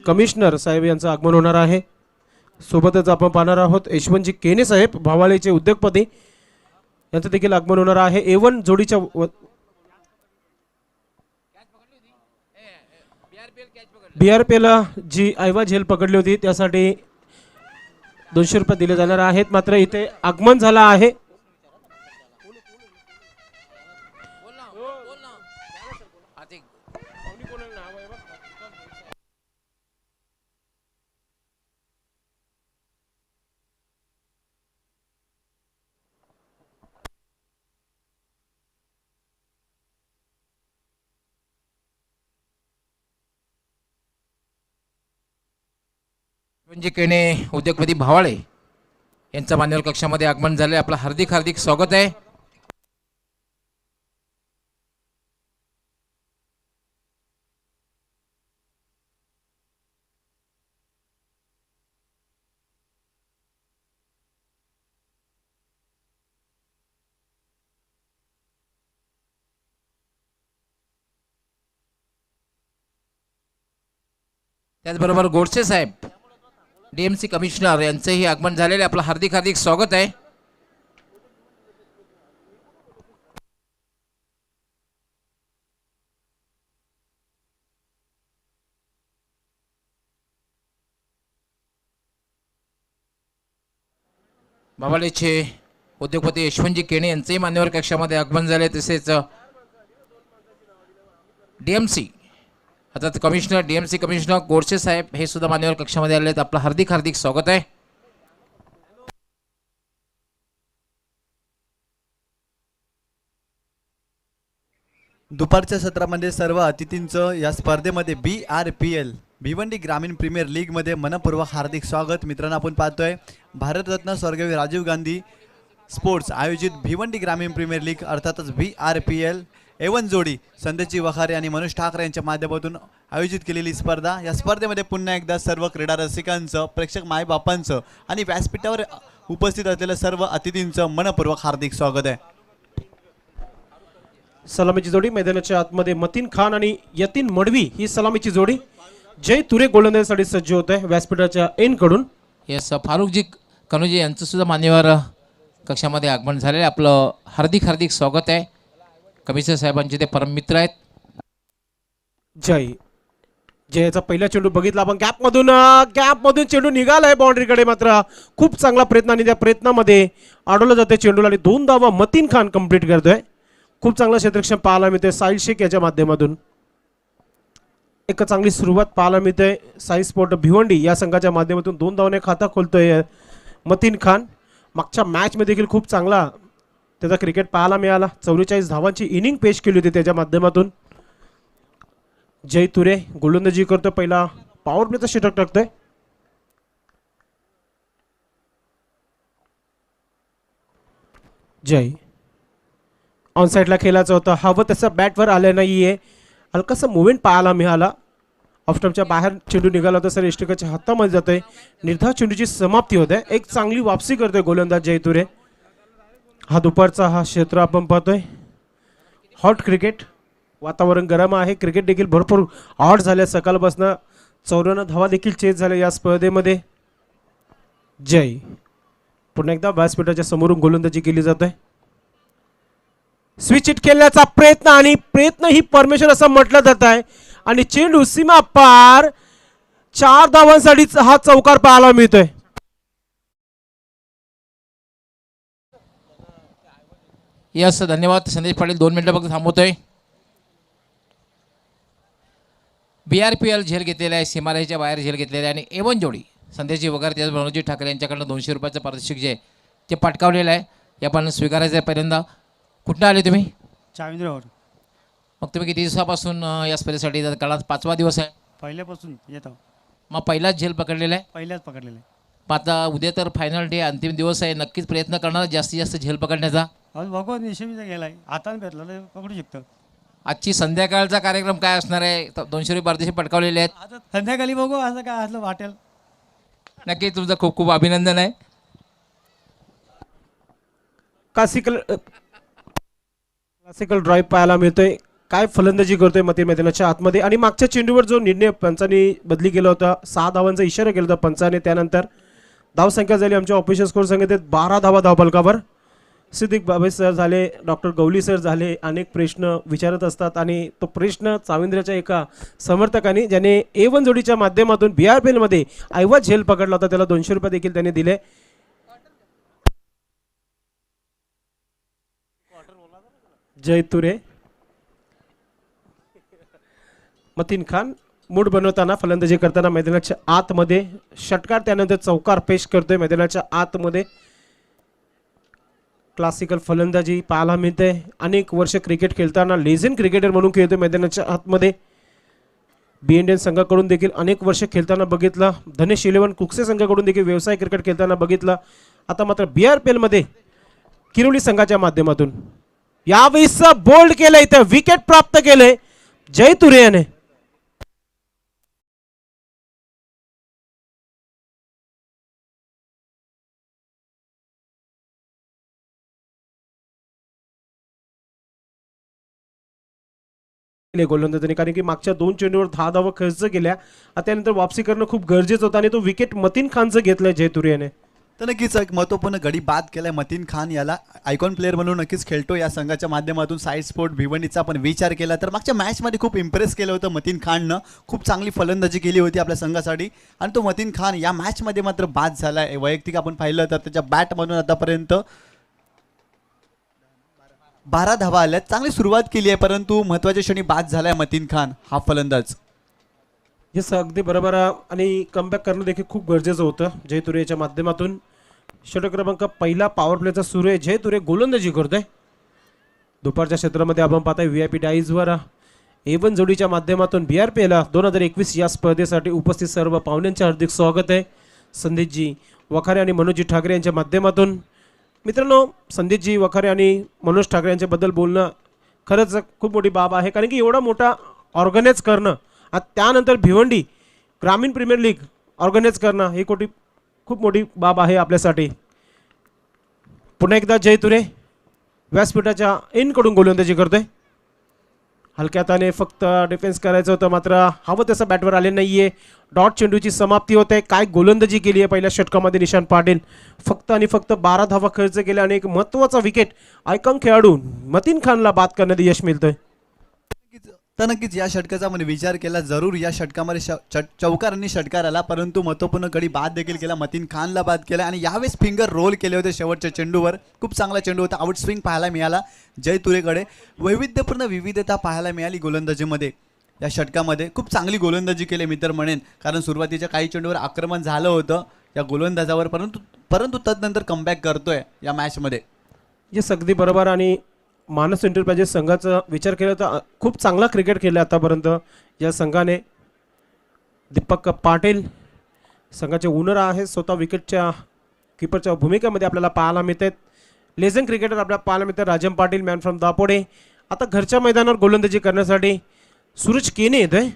Commissioner साहेब यांचं आगमन होणार आहे। सोबतच आपण पाहणार आहोत यशवंतजी केने साहेब भावाळेचे उद्योगपती यांचं देखील आगमन होणार आहे। A1 जोडीच्या BRPL जी ऐवा झेल पकडली होती त्यासाठी 200 रुपये दिले जाणार आहेत। मात्र इथे आगमन झाला आहे। म्हणजे केने उद्योगपती भावाळे यांचा मान्यवर कक्षामध्ये आगमन झाले। आपलं हार्दिक हार्दिक स्वागत आहे। त्याचबरोबर गोडसे साहेब DMC कमिशनर यांचेही आगमन झालेले। आपलं हार्दिक हार्दिक स्वागत आहे। भावाळेचे उद्योगपती यशवंतजी केणे यांचेही मान्यवर कक्षामध्ये आगमन झाले। तसेच DMC आता कमिशनर DMC कमिशनर गोडसे साहेब हे सुद्धा मान्यवर कक्षामध्ये आले आहेत। आपलं हार्दिक हार्दिक स्वागत आहे। दुपारच्या सत्रामध्ये सर्व अतिथींचं या स्पर्धेमध्ये BRPL भिवंडी ग्रामीण प्रीमियर लीग मध्ये मनपूर्वक हार्दिक स्वागत। मित्रांनो, आपण पाहतोय भारतरत्न स्वर्गीय राजीव गांधी स्पोर्ट्स आयोजित भिवंडी ग्रामीण प्रीमियर लीग अर्थातच BRPL A1 जोडी संदेशी वखारे आणि मनोज ठाकरे यांच्या माध्यमातून आयोजित केलेली स्पर्धा। या स्पर्धेमध्ये पुन्हा एकदा सर्व क्रीडा रसिकांचं, प्रेक्षक मायबापांचं आणि व्यासपीठावर उपस्थित असलेल्या सर्व अतिथींचं मनपूर्वक हार्दिक स्वागत आहे। सलामीची जोडी मैदानाच्या आतमध्ये मतीन खान आणि यतीन मडवी ही सलामीची जोडी जय तुरे गोलंदाजीसाठी सज्ज होत आहे व्यासपीठाच्या एन कडून। यस फारुखजी कनुजे यांचं सुद्धा मान्यवर कक्षामध्ये आगमन झालेलं आहे। आपलं हार्दिक हार्दिक स्वागत आहे। कमिशनर साहेबांचे ते परम मित्र आहेत। जयचा पहिला चेंडू बघितला आपण गॅपमधून चेंडू निघालाय बाउंड्रीकडे। मात्र खूप चांगला प्रयत्न आणि त्या प्रयत्नामध्ये अडवलं जाते चेंडूला आणि 2 धावा मतीन खान कंप्लीट करतोय। खूप चांगलं क्षेत्ररक्षण पाहायला मिळतंय साहिल शेख याच्या माध्यमातून। एक चांगली सुरुवात पाहायला मिळते साई स्पोर्ट भिवंडी या संघाच्या माध्यमातून 2 धावाने खाता खोलतोय मतीन खान। मागच्या मॅच मध्ये देखील खूप चांगला त्याचा क्रिकेट पाहायला मिळाला। 44 धावांची इनिंग पेश केली होती त्याच्या माध्यमातून। जय तुरे गोलंदाजी करतोय, पहिला पॉवर प्लेचा षटक टाकतोय। जय ऑन साइडला खेळायचं होतं, हवं तसं बॅटवर आलं नाहीये। हलकासा मुवमेंट पाहायला मिळाला। ऑफ स्टंपच्या बाहेर चेंडू निघाला होता सर यष्टिकाच्या हातामध्ये जातोय। निर्धार चेंडूची समाप्ती होते। एक चांगली वापसी करतोय गोलंदाज जय तुरे। हा दुपारचा हा क्षेत्र आपण पाहतोय हॉट क्रिकेट, वातावरण गरम आहे। क्रिकेट देखील भरपूर हॉट झाले सकाळपासून। 54 धावा देखील चेस झाल्या या स्पर्धेमध्ये। जय पुन्हा एकदा व्यासपीठाच्या समोरून गोलंदाजी केली जाते। स्विच हिट खेळण्याचा प्रयत्न ही परमेश्वर असं म्हटलं जात आहे आणि चेंडू सीमा पार 4 धावांसाठी हा चौकार पाहायला मिळतोय। यस धन्यवाद संदेश पाटील। 2 मिनिटं फक्त थांबवतोय। BRPL झेल घेतलेला आहे, सीमारेषेच्या बाहेर झेल घेतलेला आहे आणि A1 जोडी संदेशजी वगैरे त्याच मनोजी ठाकरे यांच्याकडनं 200 रुपयाचं पारितोषिक जे ते पटकावलेलं आहे हे आपण स्वीकारायचं आहे। पहिल्यांदा कुठनं आले तुम्ही? चाविंद्रवर। मग तुम्ही किती दिवसापासून या स्पर्धेसाठी काळात 5वा दिवस आहे? पहिल्यापासून येतो। मग पहिलाच झेल पकडलेला आहे? पहिल्याच पकडलेलं आहे। आता उद्या तर फायनल डे अंतिम दिवस आहे, नक्कीच प्रयत्न करणार जास्तीत जास्त झेल पकडण्याचा? आज भगवान निशमीचा गेलाय, हाताने भेटला तर पकडू शकतो। आजची संध्याकाळचा कार्यक्रम काय असणार आहे? 200 रुपये पारितोषिक पटकावलेले आहेत। आता संध्याकाळी बघू असं काय असलं वाटेल। नक्की तुमचं खूप खूप अभिनंदन आहे। क्लासिकल ड्राईव्ह पाहायला मिळतोय। काय फलंदाजी करतोय मतीन मैदानाच्या आतमध्ये. आणि मागच्या चेंडूवर जो निर्णय पंचांनी बदली केला होता, 6 धावांचा इशारा केला होता पंचाने, त्यानंतर धावसंख्या झाली आमच्या ऑफिशियल स्कोर सांगितले 12 धावा धावफलकावर. सिद्दीक बाबे सर झाले, डॉक्टर गवली सर झाले, अनेक प्रश्न विचारत असतात आणि तो प्रश्न चाविंद्र्याच्या एका समर्थकाने ज्याने A1 जोडीच्या माध्यमातून BRPL मध्ये ऐवज झेल पकडला होता त्याला 200 रुपये देखील त्यांनी दिले. जय तुरे. मतीन खान मूड बनवताना फलंदाजी करताना मैदानाच्या आतमध्ये षटकार त्यानंतर चौकार पेश करतोय मैदानाच्या आतमध्ये. क्लासिकल फलंदाजी पाहायला मिळते. अनेक वर्ष क्रिकेट खेळताना लेजेंड क्रिकेटर म्हणून खेळतोय मैदानाच्या आतमध्ये. BNDN संघाकडून देखील अनेक वर्ष खेळताना बघितलं. धनेश 11 कुकसे संघाकडून देखील व्यवसाय क्रिकेट खेळताना बघितलं. आता मात्र BRPL मध्ये किरोली संघाच्या माध्यमातून यावेळेस बोल्ड केलं, इथं विकेट प्राप्त केलंय जय तुरे याने. गोलंदाजांनी, कारण की मागच्या 2 चेंडूवर 10 धावा खर्च केल्या. त्यानंतर वापसी करणं खूप गरजेचं होतं आणि तो विकेट मतीन खानचं घेतलंय जयतुरे याने. तर नक्कीच एक महत्त्वपूर्ण गडी बाद केलाय मतीन खान. याला आयकॉन प्लेअर म्हणून नक्कीच खेळतो या संघाच्या माध्यमातून. साईड स्पोर्ट भिवंडीचा आपण विचार केला तर मागच्या मॅचमध्ये खूप इम्प्रेस केलं होतं मतीन खाननं. खूप चांगली फलंदाजी केली होती आपल्या संघासाठी आणि तो मतीन खान या मॅचमध्ये मात्र बाद झाला आहे. वैयक्तिक आपण पाहिलं तर त्याच्या बॅटमधून आतापर्यंत 12 धावा आल्या. चांगली सुरुवात केली आहे परंतु महत्त्वाच्या क्षणी बाद झालाय मतीन खान हा फलंदाज. हे अगदी बरोबर आहे आणि कमबॅक करणं देखील खूप गरजेचं होतं जयतुरे याच्या माध्यमातून. षटक क्रमांक पहिला पॉवर प्लेचा सुरू आहे. जयतुरे गोलंदाजी करतोय. दुपारच्या क्षेत्रामध्ये आपण पाहताय VIP डाईजवर A1 जोडीच्या माध्यमातून BRPL 2021 या स्पर्धेसाठी उपस्थित सर्व पाहुण्यांचे हार्दिक स्वागत आहे. संदीपजी वखारे आणि मनोजी ठाकरे यांच्या माध्यमातून. मित्रांनो, संदीपजी वखारे आणि मनोज ठाकरे यांच्याबद्दल बोलणं खरंच खूप मोठी बाब आहे, कारण की एवढा मोठा ऑर्गनाईज करणं त्यानंतर भिवंडी ग्रामीण प्रीमियर लीग ऑर्गनाईज करणं ही खूप मोठी बाब आहे आपल्यासाठी. पुन्हा एकदा जयतुरे व्यासपीठाच्या इनकडून गोलंदाजी करतोय. हलक्या हाताने फक्त डिफेन्स करायचं होतं, मात्र हवं तसं बॅटवर आले नाहीये. डॉट चेंडूची समाप्ती होते. काय गोलंदाजी केली आहे पहिल्या षटकामध्ये निशांत पाटील. फक्त आणि फक्त 12 धावा खर्च केल्या आणि एक महत्त्वाचा विकेट आयकॉन खेळाडू मतीन खानला बाद करण्यात यश मिळतंय. तर नक्कीच या षटकाचा आपण विचार केला जरूर. या षटकामध्ये चौकार आणि षटकार आला परंतु महत्त्वपूर्ण गडी बाद देखील केला. मतीन खानला बाद केला आणि यावेळेस फिंगर रोल केले होते शेवटच्या चेंडूवर. खूप चांगला चेंडू होता. आउट स्विंग पाहायला मिळाला जयतुरेकडे. वैविध्यपूर्ण विविधता पाहायला मिळाली गोलंदाजीमध्ये. या षटकामध्ये खूप चांगली गोलंदाजी केली मी तर म्हणेन, कारण सुरुवातीच्या काही चेंडूवर आक्रमण झालं होतं या गोलंदाजावर परंतु तदनंतर कमबॅक करतोय या मॅचमध्ये. जे अगदी बरोबर. आणि मानस एंटरप्राइजेस संघाचा विचार केला तर खूप चांगला क्रिकेट केला आतापर्यंत या संघाने. दीपक पाटील संघाचे ओनर आहे, स्वतः विकेटच्या किपरच्या भूमिकेमध्ये आपल्याला पाहायला मिळतात. लेजंड क्रिकेटर आपल्याला पाहायला मिळतात राजम पाटील, मॅन फ्रॉम दापोडे. आता घरच्या मैदानावर गोलंदाजी करण्यासाठी सूरज केने येतोय.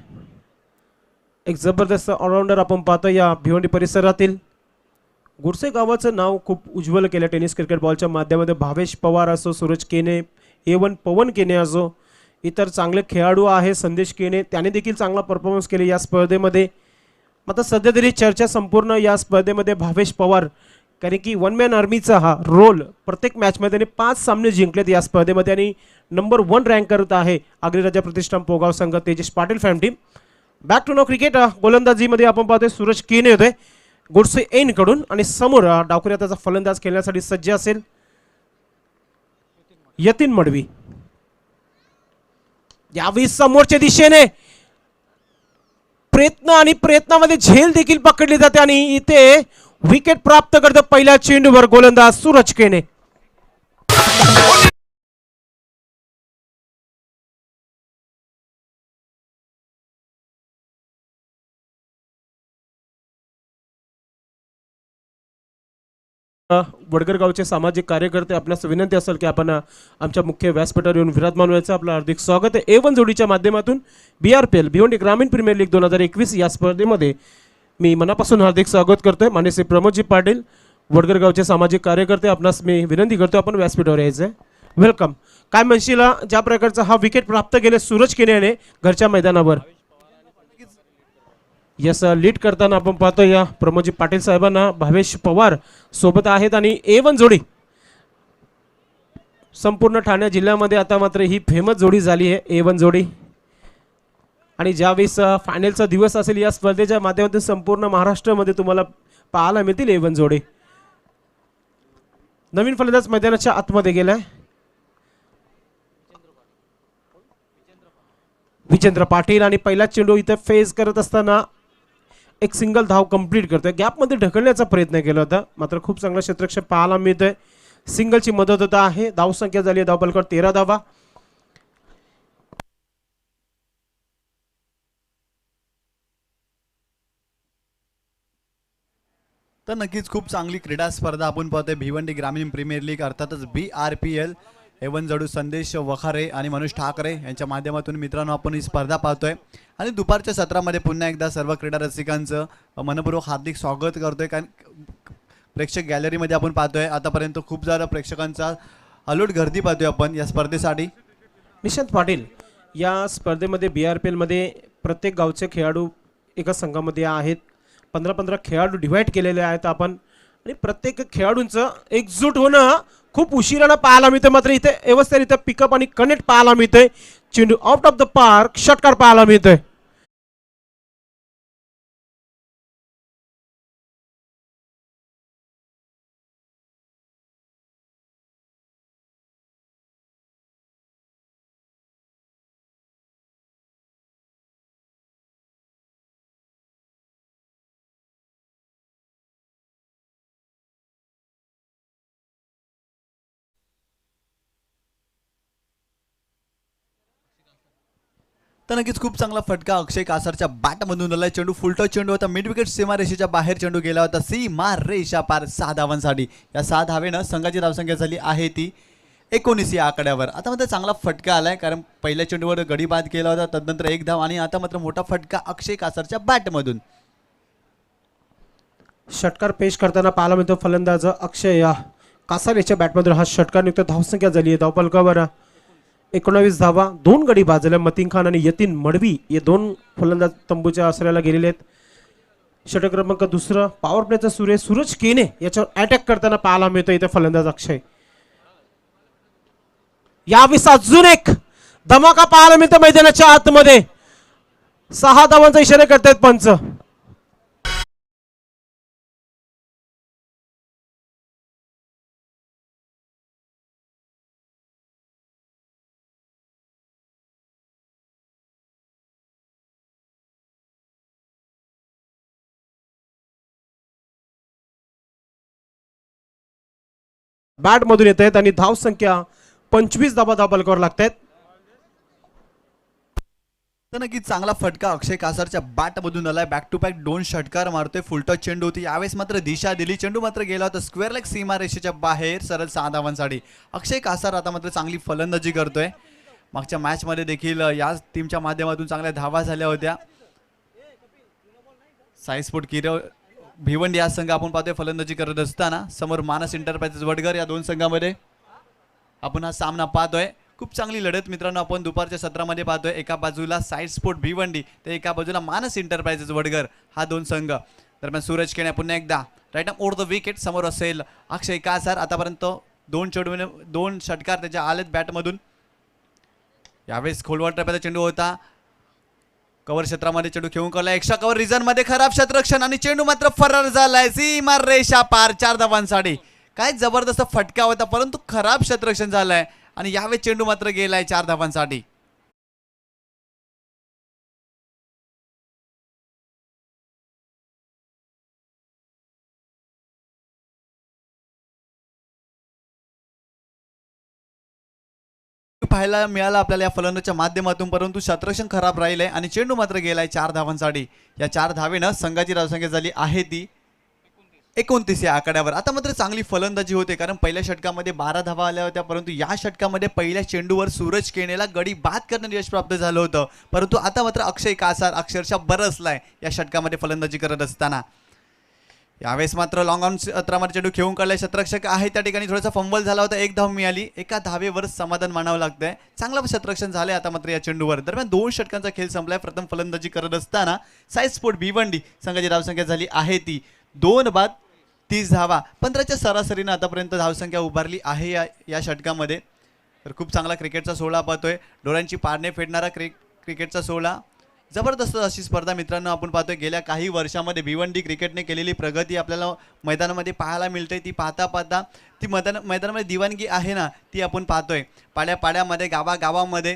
एक जबरदस्त ऑलराऊंडर आपण पाहतो या भिवंडी परिसरातील. गुरसे गावाचं नाव खूप उज्ज्वल केलं टेनिस क्रिकेट बॉलच्या माध्यमामध्ये. भावेश पवार असो, सूरज केने, A1 पवन केने असो, इतर चांगले खेळाडू आहे संदेश केने, त्याने देखील चांगला परफॉर्मन्स केले या स्पर्धेमध्ये. मात्र सध्या तरी चर्चा संपूर्ण या स्पर्धेमध्ये भावेश पवार, कारण की वन मॅन आर्मीचा हा रोल प्रत्येक मॅचमध्ये त्याने 5 सामने जिंकलेत या स्पर्धेमध्ये आणि नंबर 1 रँक करत आहे अग्रराजा प्रतिष्ठान पोगाव संघ Tejas Patil fam team. Back to no cricket. गोलंदाजीमध्ये आपण पाहतोय सूरज केने होते गुडसे एन कडून आणि समोर डावखुऱ्या त्याचा फलंदाज खेळण्यासाठी सज्ज असेल यतीन मडवी. यावेळी समोरच्या दिशेने प्रयत्न आणि प्रयत्नामध्ये झेल देखील पकडली जाते आणि इथे विकेट प्राप्त करतो पहिल्या चेंडूवर गोलंदाज सूरज केने. वडगर गावचे सामाजिक कार्यकर्ते, आपल्यास विनंती असेल की आपण आमच्या मुख्य व्यासपीठावर येऊन विराजमान व्हायचं. आपलं हार्दिक स्वागत आहे. A1 जोडीच्या माध्यमातून BRPL भिवंडी ग्रामीण प्रीमियर लीग 2021 या स्पर्धेमध्ये मी मनापासून हार्दिक स्वागत करतोय. माननीय श्री प्रमोदजी पाटील वडगर गावचे सामाजिक कार्यकर्ते, आपणास मी विनंती करतो आपण व्यासपीठावर यायचं आहे. वेलकम. काय म्हणशील ज्या प्रकारचा हा विकेट प्राप्त केले सूरज केने याने घरच्या मैदानावर. यस लीड करताना आपण पाहतो या प्रमोदजी पाटील साहेबांना भावेश पवार सोबत आहेत आणि A1 जोडी संपूर्ण ठाणे जिल्ह्यामध्ये आता मात्र ही फेमस जोडी झाली आहे A1 जोडी. आणि ज्यावेळेस फायनलचा दिवस असेल या स्पर्धेच्या माध्यमातून संपूर्ण महाराष्ट्रामध्ये तुम्हाला पाहायला मिळतील A1 जोडी. नवीन फलंदाज मैदानाच्या आतमध्ये गेलाय विजेंद्र पाटील आणि पहिला चेंडू इथे फेस करत असताना एक सिंगल धाव कंप्लीट करतोय. गॅपमध्ये ढकलण्याचा प्रयत्न केला होता मात्र खूप चांगला क्षेत्ररक्षक पाहायला मिळतोय. सिंगलची मदत होत आहे. धावसंख्या झाली आहे धावपलकर 13 धावा. तर नक्कीच खूप चांगली क्रीडा स्पर्धा आपण पाहतोय भिवंडी ग्रामीण प्रीमियर लीग अर्थातच BRPL. एवन जडू संदेश वखारे आणि मनोज ठाकरे यांच्या माध्यमातून मित्रांनो आपण ही स्पर्धा पाहतोय आणि दुपारच्या सत्रामध्ये पुन्हा एकदा सर्व क्रीडा रसिकांचं मनपूर्वक हार्दिक स्वागत करतोय. कारण प्रेक्षक गॅलरीमध्ये आपण पाहतोय आतापर्यंत खूप सारा प्रेक्षकांचा अलोट गर्दी पाहतोय आपण या स्पर्धेसाठी. निशांत पाटील या स्पर्धेमध्ये BRPL मध्ये प्रत्येक गावचे खेळाडू एका संघामध्ये आहेत. 15-15 खेळाडू डिवाइड केलेले आहेत आपण आणि प्रत्येक खेळाडूंचं एकजूट होणं खूप उशिरानं पाहायला मिळतं. मात्र इथे व्यवस्थितरित्या पिकअप आणि कनेक्ट पाहायला मिळतंय. चेंडू आउट ऑफ द पार्क षटकार पाहायला मिळतोय. तर नक्कीच खूप चांगला फटका अक्षय कासारच्या बॅटमधून आलाय. चेंडू फुलटॉस चेंडू होता. मिड विकेट सीमारेषेच्या बाहेर चेंडू गेला होता. सीमारेषा पार 6 धावांसाठी. या 6 धावेनं संघाची धावसंख्या झाली आहे ती 19 या आकड्यावर. आता मात्र चांगला फटका आलाय कारण पहिल्या चेंडूवर गडी बाद केला होता तदनंतर 1 धाव आणि आता मात्र मोठा फटका अक्षय कासारच्या बॅटमधून. षटकार पेश करताना पाहायला मिळतो फलंदाज अक्षय कासार याच्या बॅटमधून हा षटकार निघतो. धावसंख्या झाली आहे धावपलकावर 19 धावा. 2 गडी बाद झाल्या. मतीन खान आणि यतीन मडवी हे 2 फलंदाज तंबूच्या आसऱ्याला गेलेले आहेत. षटक क्रमांक 2 पॉवर प्लेचा सूरज केने याच्यावर अटॅक करताना पाहायला मिळतो इथे फलंदाज अक्षय. यावेळेस अजून एक धमाका पाहायला मिळतो मैदानाच्या आतमध्ये. 6 धावांचा इशारा करतायत पंच. बॅट मधून येत आहेत आणि धाव संख्या 25 धावा धावपलकावर लागतात. तर नक्कीच चांगला फटका अक्षय कासारच्या बॅटमधून आलाय. बॅक टू बॅक 2 षटकार मारतोय. फुलटॉस चेंडू होती. यावेळेस मात्र दिशा दिली. चेंडू मात्र गेला होता स्क्वेअर लेग सीमारेषेच्या बाहेर सरळ 6 धावांसाठी. अक्षय कासार आता मात्र चांगली फलंदाजी करतोय. मागच्या मॅचमध्ये देखील याच टीमच्या माध्यमातून चांगल्या धावा झाल्या होत्या. साई स्पोर्ट किरव भिवंडी या संघ आपण पाहतोय फलंदाजी करत असताना समोर मानस इंटरप्राइजेस वडगर या 2 संघामध्ये आपण हा सामना पाहतोय. खूप चांगली लढत मित्रांनो आपण दुपारच्या सत्रामध्ये पाहतोय. एका बाजूला साई स्पोर्ट भिवंडी तर एका बाजूला मानस इंटरप्राइजेस वडगर हा 2 संघ. दरम्यान सूरज केने पुन्हा एकदा राईट ओव्हर द विकेट. समोर असेल अक्षय कासार. आतापर्यंत 2 चेंडूने 2 षटकार त्याच्या आलेत बॅटमधून. यावेळेस खोलवर टप्प्याचा चेंडू होता. कव्हर क्षेत्रामध्ये चेंडू खेळून कळला. एक्स्ट्रा कव्हर रिझन मध्ये खराब क्षेत्ररक्षण आणि चेंडू मात्र फरार झालाय. सीमारेषा पार 4 धावांसाठी. काय जबरदस्त फटका होता परंतु खराब क्षेत्ररक्षण झालंय आणि यावेळी चेंडू मात्र गेलाय 4 धावांसाठी. पाहायला मिळाला आपल्याला या फलंदाच्या माध्यमातून परंतु क्षेत्ररक्षण खराब राहिले आणि चेंडू मात्र गेलाय 4 धावांसाठी. या 4 धावेनं संघाची धावसंख्या झाली आहे ती 29 या आकड्यावर. आता मात्र चांगली फलंदाजी होते कारण पहिल्या षटकामध्ये 12 धावा आल्या होत्या परंतु या षटकामध्ये पहिल्या चेंडूवर सूरज केनेला गडी बाद करण्यात यश प्राप्त झालं होतं. परंतु आता मात्र अक्षय कासार अक्षरशः बरसलाय या षटकामध्ये फलंदाजी करत असताना. यावेळेस मात्र लॉंग ऑन सत्रामध्ये चेंडू खेळून काढलाय शतरक्षक आहे त्या ठिकाणी थोडासा फंबल झाला होता, एक धाव मिळाली, एका धावेवर समाधान मानावं लागतंय. चांगलं शतरक्षण झालंय आता मात्र या चेंडूवर. दरम्यान 2 षटकांचा खेळ संपलाय. प्रथम फलंदाजी करत असताना साई स्पोर्ट भिवंडी संघाची धावसंख्या झाली आहे ती 2 बाद 30 धावा. 15च्या सरासरीनं आतापर्यंत धावसंख्या उभारली आहे या षटकामध्ये. तर खूप चांगला क्रिकेटचा सोहळा पाहतोय, डोळ्यांची पारणे फेडणारा क्रिकेटचा सोहळा. जबरदस्त अशी स्पर्धा मित्रांनो आपण पाहतोय. गेल्या काही वर्षामध्ये भिवंडी क्रिकेटने केलेली प्रगती आपल्याला मैदानामध्ये पाहायला मिळते. ती पाहता पाहता ती मैदानामध्ये दिवाणगी आहे ना ती आपण पाहतोय. पाड्यामध्ये गावागावामध्ये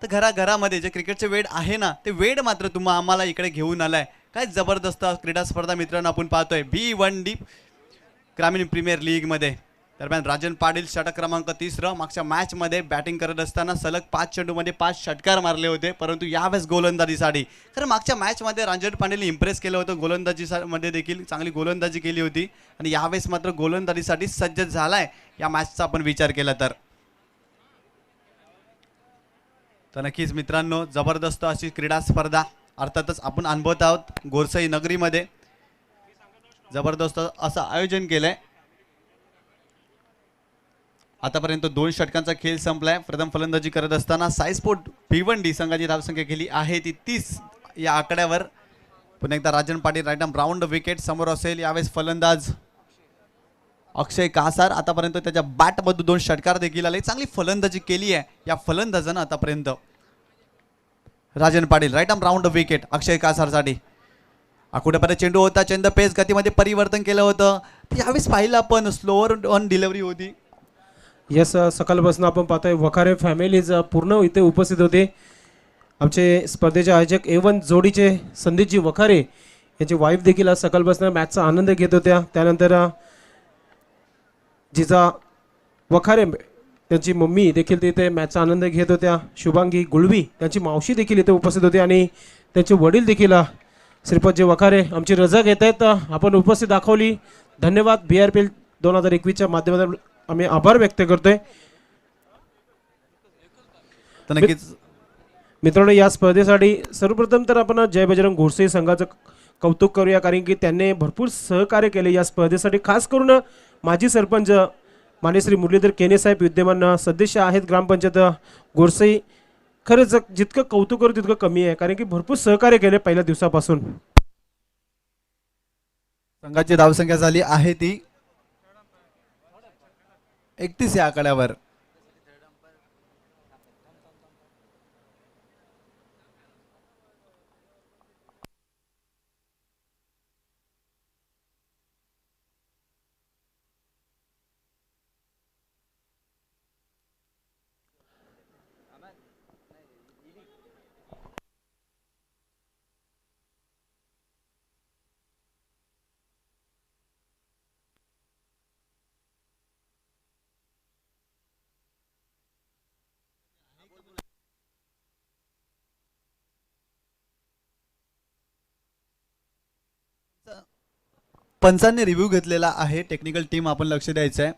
तर घराघरामध्ये जे क्रिकेटचे वेड आहे ना ते वेड मात्र आम्हाला इकडे घेऊन आलाय. काय जबरदस्त क्रीडा स्पर्धा मित्रांनो आपण पाहतोय भिवंडी ग्रामीण प्रीमियर लीगमध्ये. दरम्यान राजन पाटील षटक क्रमांक 3. मागच्या मॅचमध्ये बॅटिंग करत असताना सलग 5 चेंडूमध्ये 5 षटकार मारले होते, परंतु यावेळेस गोलंदाजीसाठी. कारण मागच्या मॅचमध्ये राजन पाटीलने इम्प्रेस केलं होतं, गोलंदाजीमध्ये देखील चांगली गोलंदाजी केली होती आणि यावेळेस मात्र गोलंदाजीसाठी सज्ज झालाय या मॅचचा आपण विचार केला तर नक्कीच मित्रांनो जबरदस्त अशी क्रीडा स्पर्धा अर्थातच आपण अनुभवत आहोत गोरसई नगरीमध्ये. जबरदस्त असं आयोजन केलंय. आतापर्यंत 2 षटकांचा खेळ संपलाय. प्रथम फलंदाजी करत असताना साई स्पोर्ट भिवंडी संघाची धावसंख्या केली आहे ती 30 या आकड्यावर. पुन्हा एकदा Rajan Patil right arm round wicket समोर असेल. यावेळेस फलंदाज अक्षय कासार. आतापर्यंत त्याच्या बॅटमधून 2 षटकार देखील आले. चांगली फलंदाजी केली आहे या फलंदाजानं आतापर्यंत. Rajan Patil right arm round wicket Akshay कासारसाठी. आकुड्यापर्यंत चेंडू होता, चेंड पेस गतीमध्ये परिवर्तन केलं होतं. यावेळेस पाहिलं आपण स्लोअर ऑन डिलिव्हरी होती. यस, सकाळपासून आपण पाहतोय वखारे फॅमिलीज पूर्ण इथे उपस्थित होते. आमचे स्पर्धेचे आयोजक A1 जोडीचे संदीपजी वखारे यांची वाईफ देखील आज सकाळपासून मॅचचा आनंद घेत होत्या. त्यानंतर जिजा वखारे त्यांची मम्मी देखील तिथे मॅचचा आनंद घेत होत्या. शुभांगी गुळवी त्यांची मावशी देखील इथे उपस्थित होते आणि त्यांचे वडील देखील श्रीपतजी वखारे आमची रजा घेत आहेत. आपण उपस्थित दाखवली. धन्यवाद. BRPL 2021च्या माध्यमातून आम्ही आभार व्यक्त करतोय. तर नक्कीच मित्रांनो या स्पर्धेसाठी सर्वप्रथम तर आपण जय बजरंग घोडसे संघाचं कौतुक करूया, कारण की त्यांनी भरपूर सहकार्य केले या स्पर्धेसाठी. खास करून माजी सरपंच मान्य श्री मुरलीधर केने साहेब विद्यमान सदस्य आहेत ग्रामपंचायत घोडसे. खरंच जितकं कौतुक करू तितकं कमी आहे, कारण की भरपूर सहकार्य केले पहिल्या दिवसापासून. संघाची धावसंख्या झाली आहे ती 31 या आकड्यावर. पंचांनी रिव्ह्यू घेतलेला आहे. टेक्निकल टीम आपण लक्ष द्यायचं आहे.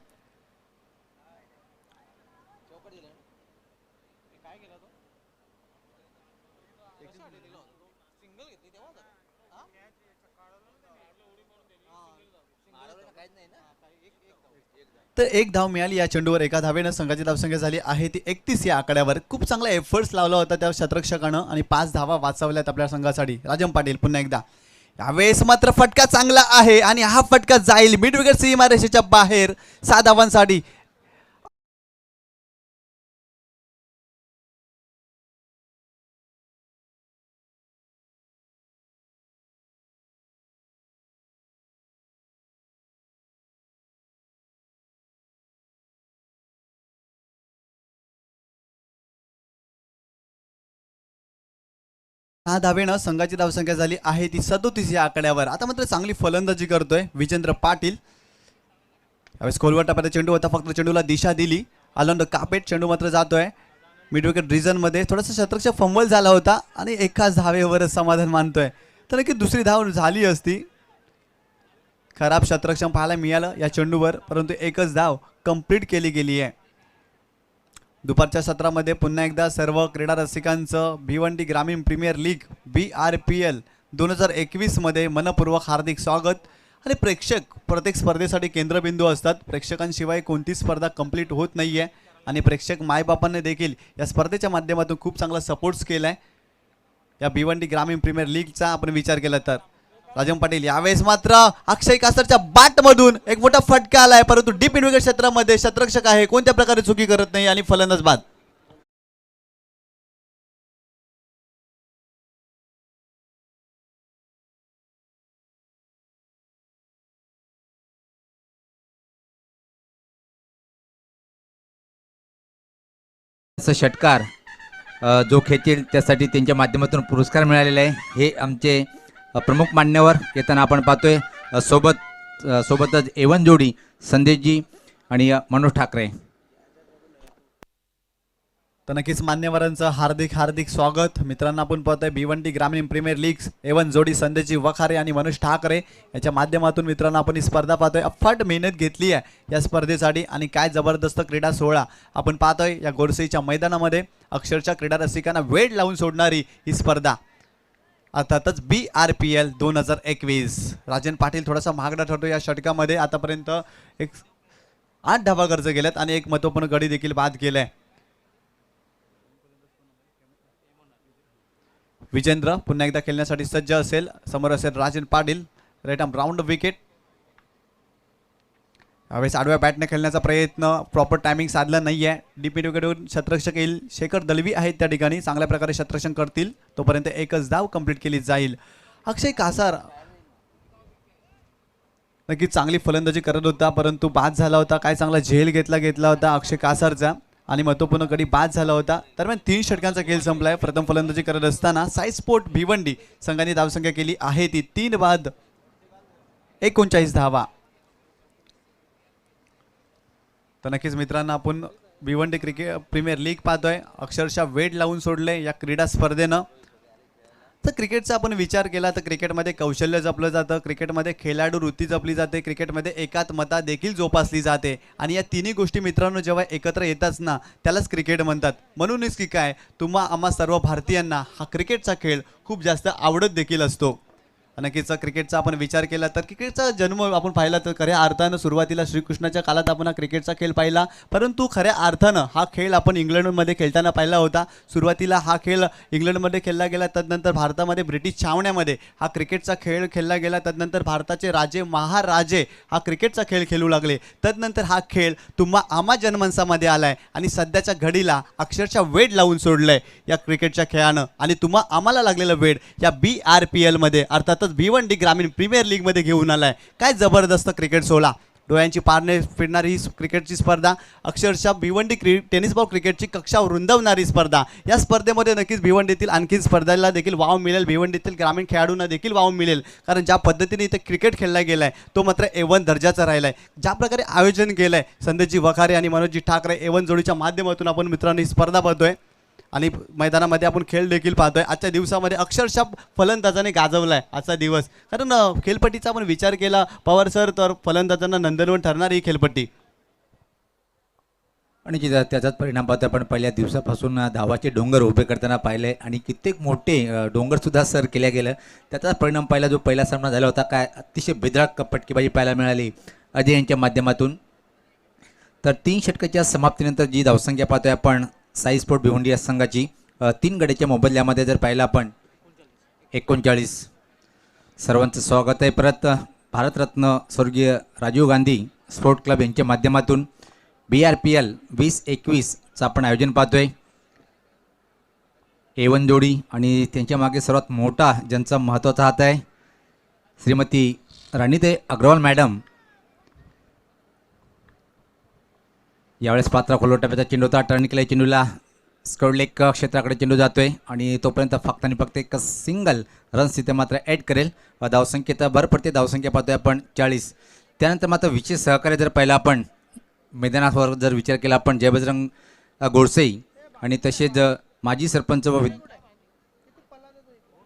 तर एक धाव मिळाली या चेंडूवर. एका धावेनं संघाची धावसंख्या झाली आहे ती 31 या आकड्यावर. खूप चांगला एफर्ट्स लावला होता त्या शतरक्षकानं आणि 5 धावा वाचवल्यात आपल्या संघासाठी. राजन पाटील पुन्हा एकदा. यावेळेस मात्र फटका चांगला आहे आणि हा फटका जाईल मिड विकेट सीमारेषेच्या बाहेर 6 धावांसाठी. हा धावेनं संघाची धावसंख्या झाली आहे ती 37 या आकड्यावर. आता मात्र चांगली फलंदाजी करतोय विजेंद्र पाटील. यावेळेस खोलवर टप्प्यात चेंडू होता, फक्त चेंडूला दिशा दिली. आनंद कापेट चेंडू मात्र जातोय मिड विकेट रिजनमध्ये. थोडासा शतरक्षक फंबल झाला होता आणि एकाच धावेवरच समाधान मानतोय. तर नक्की दुसरी धाव झाली असती. खराब शतरक्षण पाहायला मिळालं या चेंडूवर, परंतु एकच धाव कंप्लीट केली गेली आहे. दुपारच्या सत्रामध्ये पुन्हा एकदा सर्व क्रीडा रसिकांचं भिवंडी ग्रामीण प्रीमियर लीग BRPL 2021 मध्ये मनपूर्वक हार्दिक स्वागत. आणि प्रेक्षक प्रत्येक स्पर्धेसाठी केंद्रबिंदू असतात. प्रेक्षकांशिवाय कोणतीच स्पर्धा कंप्लीट होत नाही आहे आणि प्रेक्षक मायबापांनी देखील या स्पर्धेच्या माध्यमातून खूप चांगला सपोर्ट्स केला आहे. या भिवंडी ग्रामीण प्रीमियर लीगचा आपण विचार केला तर राजन पाटील यावेळेस मात्र अक्षय कासारच्या बॅटमधून एक मोठा फटका आलाय, परंतु डीप विकेट क्षेत्रामध्ये शतरक्षक आहे, कोणत्या प्रकारे चुकी करत नाही आणि फलंदाज बाद. षटकार जो खेळतील त्यासाठी त्यांच्या माध्यमातून पुरस्कार मिळालेला आहे. हे आमचे प्रमुख मान्यवर येताना आपण पाहतोय. सोबतच एवन जोडी संदेशजी आणि मनोज ठाकरे. तर नक्कीच मान्यवरांचं हार्दिक हार्दिक स्वागत. मित्रांनो आपण पाहतोय भिवंडी ग्रामीण प्रीमियर लीग एवन जोडी संदेशजी वखारे आणि मनोज ठाकरे याच्या माध्यमातून मित्रांनो आपण ही स्पर्धा पाहतोय. अफाट मेहनत घेतली आहे या स्पर्धेसाठी आणि काय जबरदस्त क्रीडा सोहळा आपण पाहतोय या गोरसेच्या मैदानामध्ये. अक्षरशः क्रीडा रसिकांना वेळ लावून सोडणारी ही स्पर्धा अर्थातच BRPL 2021. राजन पाटील थोडासा महागडा ठरतो या षटकामध्ये. आतापर्यंत 8 धावा खर्च केल्यात आणि एक महत्त्वपूर्ण गडी देखील बाद केलाय. विजेंद्र पुन्हा एकदा खेळण्यासाठी सज्ज असेल. समोर असेल Rajan Patil. Right arm round wicket. यावेळेस आडव्या बॅटने खेळण्याचा प्रयत्न, प्रॉपर टायमिंग साधला नाही आहे. डीप विकेटवरून शतरक्षक येईल. शेखर दलवी आहेत त्या ठिकाणी, चांगल्या प्रकारे शतरक्षण करतील. तोपर्यंत एकच धाव कंप्लीट केली जाईल. अक्षय कासार नक्कीच चांगली फलंदाजी करत होता, परंतु बाद झाला होता. काय चांगला झेल घेतला होता अक्षय कासारचा आणि महत्त्वपूर्ण गडी बाद झाला होता. दरम्यान 3 षटकांचा खेळ संपलाय. प्रथम फलंदाजी करत असताना साई स्पोर्ट भिवंडी संघाने धावसंख्या केली आहे ती 3 बाद 39 धावा. तर नक्कीच मित्रांनो आपण भिवंडी क्रिकेट प्रीमियर लीग पाहतोय. अक्षरशः वेळ लावून सोडले या क्रीडा स्पर्धेनं. तर क्रिकेटचा आपण विचार केला तर क्रिकेटमध्ये कौशल्य जपलं जातं, क्रिकेटमध्ये खेळाडू वृत्ती जपली जाते, क्रिकेटमध्ये एकात्मता देखील जोपासली जाते आणि या तिन्ही गोष्टी मित्रांनो जेव्हा एकत्र येतात ना त्यालाच क्रिकेट म्हणतात. म्हणूनच की काय आम्हा सर्व भारतीयांना हा क्रिकेटचा खेळ खूप जास्त आवडत देखील असतो. नक्कीच क्रिकेटचा आपण विचार केला तर क्रिकेटचा जन्म आपण पाहिला तर खऱ्या अर्थानं सुरुवातीला श्रीकृष्णाच्या काळात आपण हा क्रिकेटचा खेळ पाहिला, परंतु खऱ्या अर्थानं हा खेळ आपण इंग्लंडमध्ये खेळताना पाहिला होता. सुरुवातीला हा खेळ इंग्लंडमध्ये खेळला गेला, तदनंतर भारतामध्ये ब्रिटिश छावण्यामध्ये हा क्रिकेटचा खेळ खेळला गेला. तदनंतर भारताचे राजे महाराजे हा क्रिकेटचा खेळ खेळू लागले. तदनंतर हा खेळ आम्हा जनमानसामध्ये आला आहे आणि सध्याच्या घडीला अक्षरशः वेळ लावून सोडलं आहे या क्रिकेटच्या खेळानं आणि आम्हाला लागलेलं वेळ या BRPLमध्ये अर्थात भिवंडी ग्रामीण प्रीमियर लीग मध्ये घेऊन आलाय. काय जबरदस्त क्रिकेट सोहळा. डोळ्यांची पारणे फिरणारी ही क्रिकेटची स्पर्धा, अक्षरशः भिवंडी टेनिस बॉल क्रिकेटची कक्षा रुंदावणारी स्पर्धा. या स्पर्धेमध्ये नक्कीच भिवंडीतील आणखी स्पर्धेला देखील वाव मिळेल, भिवंडीतील ग्रामीण खेळाडूंना देखील वाव मिळेल. कारण ज्या पद्धतीने इथे क्रिकेट खेळला गेलाय तो मात्र A1 दर्जाचा राहिलाय. ज्या प्रकारे आयोजन केलंय संदेशजी वखारे आणि मनोजजी ठाकरे A1 जोडीच्या माध्यमातून आपण मित्रांनो ही स्पर्धा पाहतोय आणि मैदानामध्ये आपण खेळ देखील पाहतोय. आजच्या दिवसामध्ये अक्षरशः फलंदाजाने गाजवलाय आजचा दिवस. कारण खेळपट्टीचा आपण विचार केला पवार सर तर फलंदाजांना नंदनवन ठरणारी ही खेळपट्टी आणि त्याचाच परिणाम पाहतो आपण. पहिल्या दिवसापासून धावाचे डोंगर उभे करताना पाहिले आणि कित्येक मोठे डोंगरसुद्धा सर केल्या गेलं. त्याचाच परिणाम पाहिला जो पहिला सामना झाला होता. काय अतिशय बेधडक फटकेबाजी पाहायला मिळाली अजय यांच्या माध्यमातून. तर 3 षटकाच्या समाप्तीनंतर जी धावसंख्या पाहतोय आपण साई स्पोर्ट भिवंडी या संघाची 3 गड्याच्या मोबदल्यामध्ये जर पाहिलं आपण 39. सर्वांचं स्वागत आहे परत. भारतरत्न स्वर्गीय राजीव गांधी स्पोर्ट क्लब यांच्या माध्यमातून BRPL 2021चं आपण आयोजन पाहतोय. A1 जोडी आणि त्यांच्या मागे सर्वात मोठा ज्यांचा महत्त्वाचा हात आहे श्रीमती राणीताई अग्रवाल मॅडम. यावेळेस पात्रा खोलोटाप्याचा चेंडू होता. टर्न केला चेंडूला स्कॉडलेक क्षेत्राकडे चेंडू जातोय आणि तोपर्यंत फक्त आणि फक्त एक सिंगल रन्स तिथे मात्र ॲड करेल. धावसंख्येत भर पडते. धावसंख्या पाहतोय आपण 40. त्यानंतर मात्र विशेष सहकार्य जर पाहिलं आपण मैदानावर जर विचार केला आपण जयबजरंग गोडसे आणि तसेच माजी सरपंच व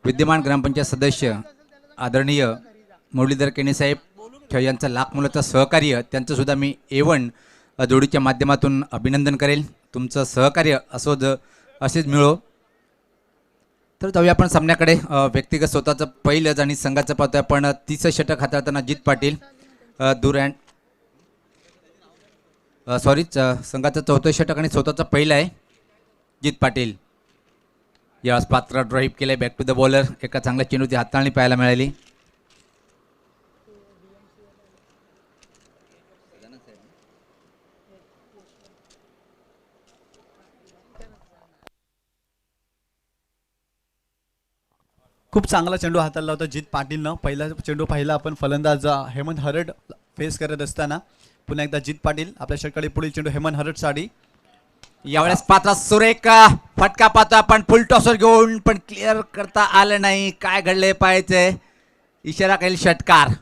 विद्यमान ग्रामपंचायत सदस्य आदरणीय मुरलीधर केणेसाहेब यांचा लाख मुलाचं सहकार्य त्यांचंसुद्धा मी A1 जोडीच्या माध्यमातून अभिनंदन करेल. तुमचं सहकार्य असेच मिळो. तर जाऊया आपण सामन्याकडे. व्यक्तिगत स्वतःचं पहिलंच आणि संघाचं पाहतोय आपण. 30 षटक हाताळताना अजित पाटील दूर अँड संघाचं 4थं षटक आणि स्वतःचं पहिलं आहे जित पाटील. यावेळेस पात्र ड्राईव्ह केलंय बॅक टू द बॉलर. एका चांगल्या चेंडूची हाताळणी पाहायला मिळाली. खूप चांगला चेंडू हाताळला होता जित पाटीलनं. पहिला चेंडू पाहिला आपण फलंदाज हेमंत हरड फेस करत असताना. पुन्हा एकदा जित पाटील आपल्या षटकाळी पुढील चेंडू हेमंत हरडसाठी. यावेळेस पात्र सुरेख फटका पाहतो आपण फुल टॉसर घेऊन, पण क्लिअर करता आलं नाही. काय घडले पाहायचंय. इशारा केला षटकार.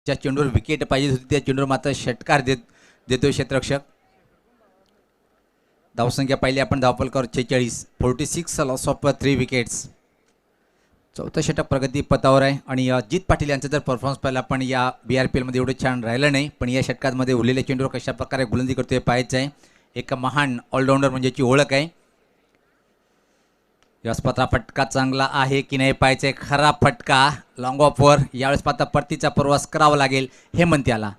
ज्या चेंडूवर विकेट पाहिजे होती त्या चेंडूवर मात्र षटकार देतोय क्षेत्ररक्षक. धावसंख्या पाहिली आपण धावफलकावर 46, 46 लॉस ऑफ 3 विकेट्स. 4थं षटक प्रगती पथावर आहे. आणि जित पाटील यांचा जर परफॉर्मन्स पाहिला आपण या BRPL मध्ये एवढं छान राहिलं नाही, पण या षटकांमध्ये उरलेल्या चेंडूवर कशा प्रकारे गोलंदाजी करतोय पाहायचं आहे. एक महान ऑलराऊंडर म्हणजे याची ओळख आहे. यावेळेस पात्र फटका चांगला आहे की नाही पाहायचंय. खरा फटका लॉंग ऑफवर. यावेळेस पात्र परतीचा प्रवास करावा लागेल हेमंत याला.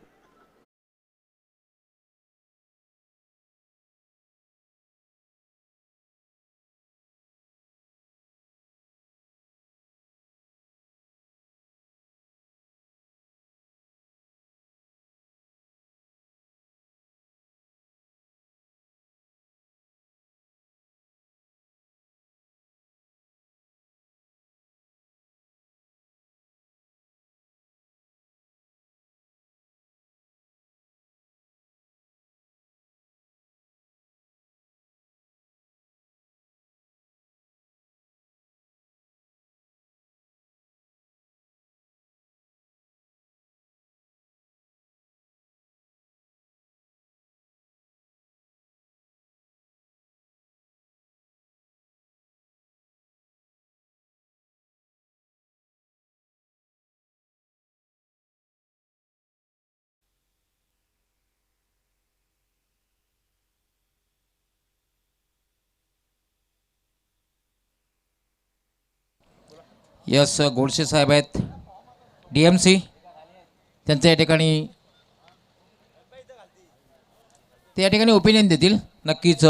यस गोडसे साहेब आहेत DMC. त्यांचं या ठिकाणी ते या ठिकाणी ओपिनियन देतील नक्कीच.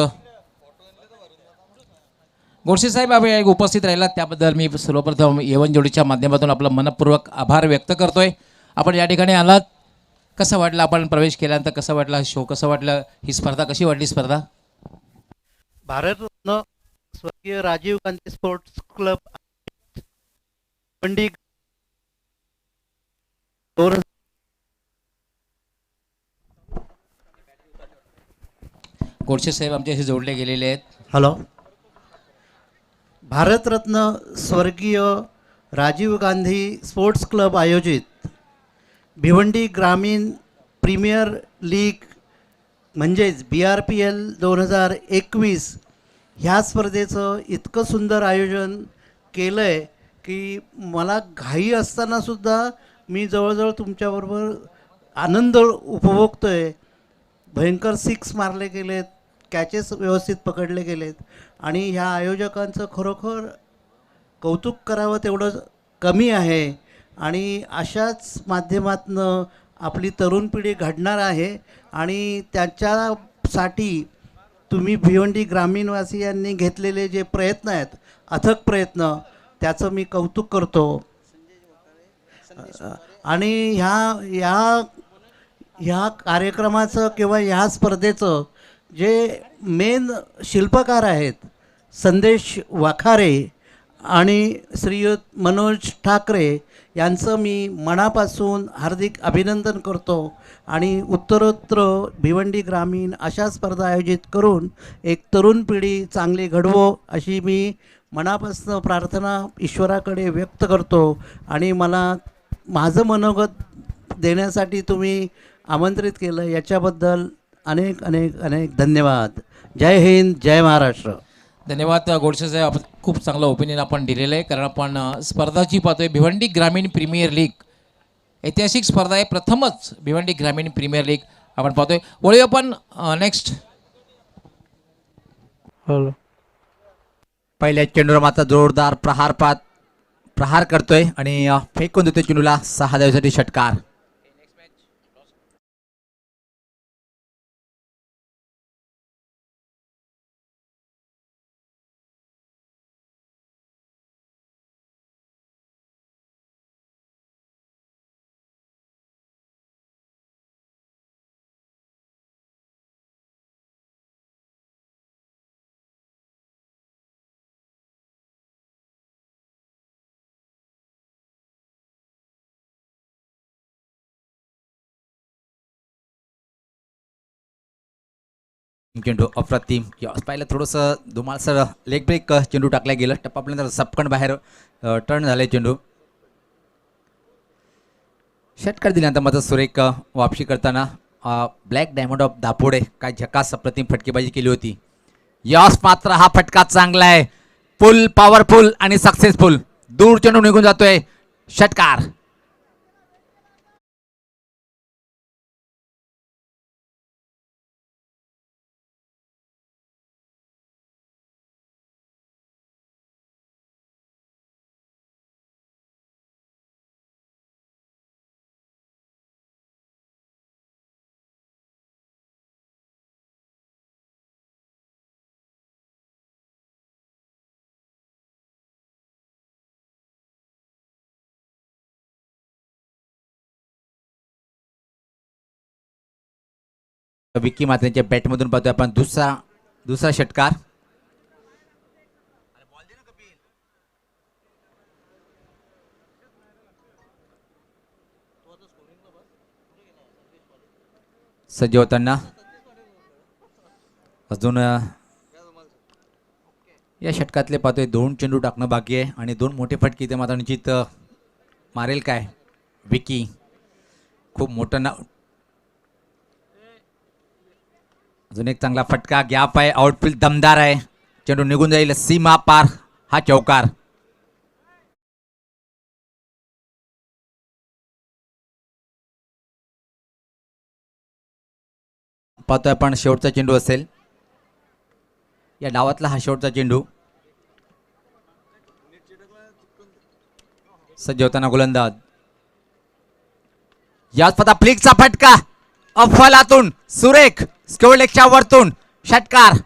गोडसे साहेब आपण उपस्थित राहिलात त्याबद्दल मी सर्वप्रथम एवन जोडीच्या माध्यमातून आपला मनपूर्वक आभार व्यक्त करतोय. आपण या ठिकाणी आलात, कसं वाटलं आपण प्रवेश केल्यानंतर, कसं वाटलं शो, कसं वाटलं ही स्पर्धा, कशी वाटली स्पर्धा? भारतरत्न स्वर्गीय राजीव गांधी स्पोर्ट्स क्लब भिवंडी गोडसे साहेब आमच्याशी जोडले गेलेले आहेत. हॅलो. भारतरत्न स्वर्गीय राजीव गांधी स्पोर्ट्स क्लब आयोजित भिवंडी ग्रामीण प्रीमियर लीग म्हणजेच BRPL 2021 ह्या स्पर्धेचं इतकं सुंदर आयोजन केलं आहे की मला घाई असतानासुद्धा मी जवळजवळ तुमच्याबरोबर आनंद उपभोगतो आहे. भयंकर 6 मारले गेलेत, कॅचेस व्यवस्थित पकडले गेलेत आणि ह्या आयोजकांचं खरोखर कौतुक करावं तेवढं कमी आहे. आणि अशाच माध्यमातनं आपली तरुण पिढी घडणार आहे आणि त्याच्यासाठी तुम्ही भिवंडी ग्रामीणवासियांनी घेतलेले जे प्रयत्न आहेत, अथक प्रयत्न, त्याचं मी कौतुक करतो. आणि ह्या कार्यक्रमाचं किंवा ह्या स्पर्धेचं जे मेन शिल्पकार आहेत संदेश वाखारे आणि श्रीयुत मनोज ठाकरे यांचं मी मनापासून हार्दिक अभिनंदन करतो. आणि उत्तरोत्तर भिवंडी ग्रामीण अशा स्पर्धा आयोजित करून एक तरुण पिढी चांगली घडवो अशी मी मनापासून प्रार्थना ईश्वराकडे व्यक्त करतो. आणि मला माझं मनोगत देण्यासाठी तुम्ही आमंत्रित केलं याच्याबद्दल अनेक अनेक अनेक धन्यवाद. जय हिंद, जय महाराष्ट्र. धन्यवाद गोडसे साहेब, आपण खूप चांगलं ओपिनियन आपण दिलेलं आहे. कारण आपण स्पर्धाची पाहतोय भिवंडी ग्रामीण प्रीमियर लीग, ऐतिहासिक स्पर्धा आहे. प्रथमच भिवंडी ग्रामीण प्रीमियर लीग आपण पाहतोय. वळूया आपण नेक्स्ट. पहिल्या चेंडूवर मात्र जोरदार प्रहार करतोय आणि फेकून देतोय चेंडूला. 6 धावेसाठी षटकार. चेंडू अप्रतिम. यावेळेस पाहिलं थोडंसं धुमाळसर लेग ब्रेक चेंडू टाकला गेलं. टप्पापर्यंत सपकन बाहेर टर्न झाले चेंडू. षटकार दिल्यानंतर मात्र सुरेख वापसी करताना ब्लॅक डायमंड ऑफ दापोडे काय झकास अप्रतिम फटकेबाजी केली होती. यास मात्र हा फटका चांगला आहे. फुल पॉवरफुल आणि सक्सेसफुल. दूर चेंडू निघून जातोय. षटकार. विक्की मात्रेंच्या बॅटमधून पाहतोय आपण दुसरा षटकार. सज्ज होताना अजून या षटकातले पाहतोय 2 चेंडू टाकणं बाकी आहे आणि 2 मोठे फटके ते मात्र निश्चित मारेल काय विकी. खूप मोठं नाव. अजून एक चांगला फटका. गॅप आहे. आउटफील्ड दमदार आहे. चेंडू निघून जाईल. सीमा पार. हा चौकार. पाहतोय आपण शेवटचा चेंडू असेल या डावातला. हा शेवटचा चेंडू. सज्ज होताना गोलंदाज. याच पता फ्लिकचा फटका अफलातून सुरेख स्क्वेअरलेगच्या वरतून षटकार.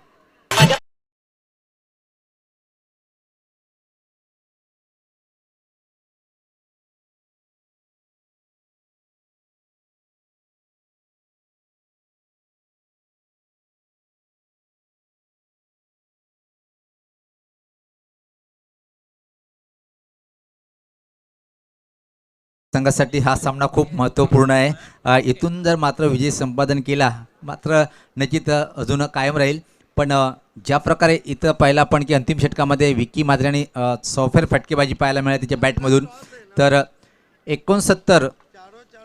संघासाठी हा सामना खूप महत्त्वपूर्ण आहे. इथून जर मात्र विजय संपादन केला मात्र निश्चित अजून कायम राहील. पण ज्या प्रकारे इथं पाहिलं आपण की अंतिम षटकामध्ये विक्की मात्रेने सॉफेअर फटकेबाजी पाहायला मिळाली तिच्या बॅटमधून. तर 69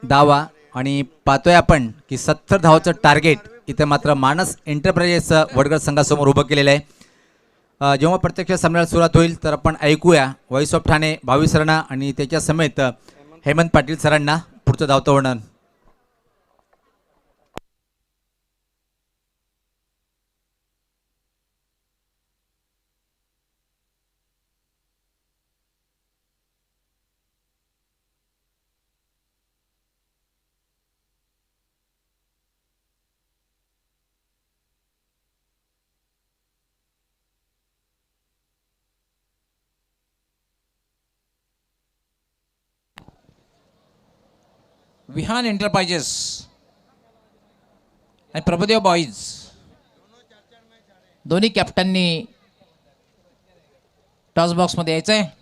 धावा आणि पाहतोय आपण की 70 धावाचं टार्गेट इथं मात्र मानस एंटरप्राइजेस वडगड संघासमोर उभं केलेलं आहे. जेव्हा प्रत्यक्ष सामन्याला सुरुवात होईल तर आपण ऐकूया व्हॉइस ऑफ ठाणे भावी सरांना आणि त्याच्या समेत हेमंत पाटील सरांना पुढचं धावतं वर्णन. विहान एंटरप्राइजेस आणि प्रभुदेव बॉईज दोन्ही कॅप्टननी टॉस बॉक्समध्ये यायचं आहे.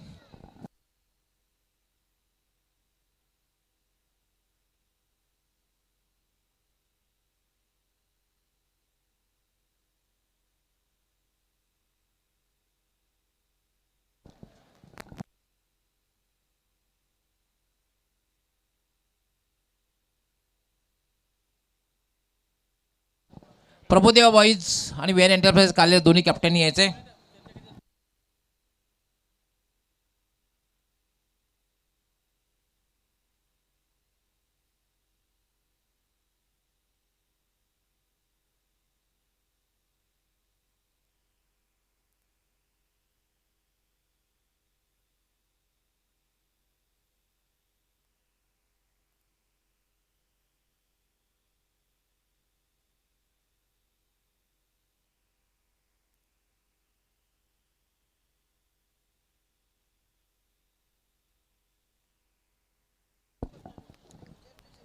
प्रभुदेव बॉईज आणि वेअर एंटरप्राइज काले दोन्ही कॅप्टननी यायचे.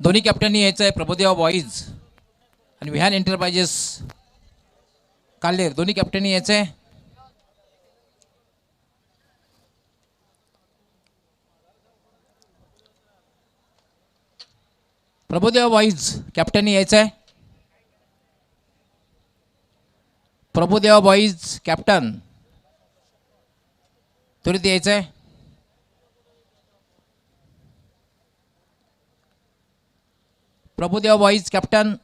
दोन्ही कॅप्टननी यायचं आहे. प्रभुदेवा बॉईज आणि विहान एंटरप्राइजेस काल्हेर दोन्ही कॅप्टननी यायचं आहे. प्रभुदेवा बॉईज कॅप्टननी यायचं आहे. प्रभुदेवा बॉईज कॅप्टन त्वरित यायचं आहे. Prabhudeva boys captain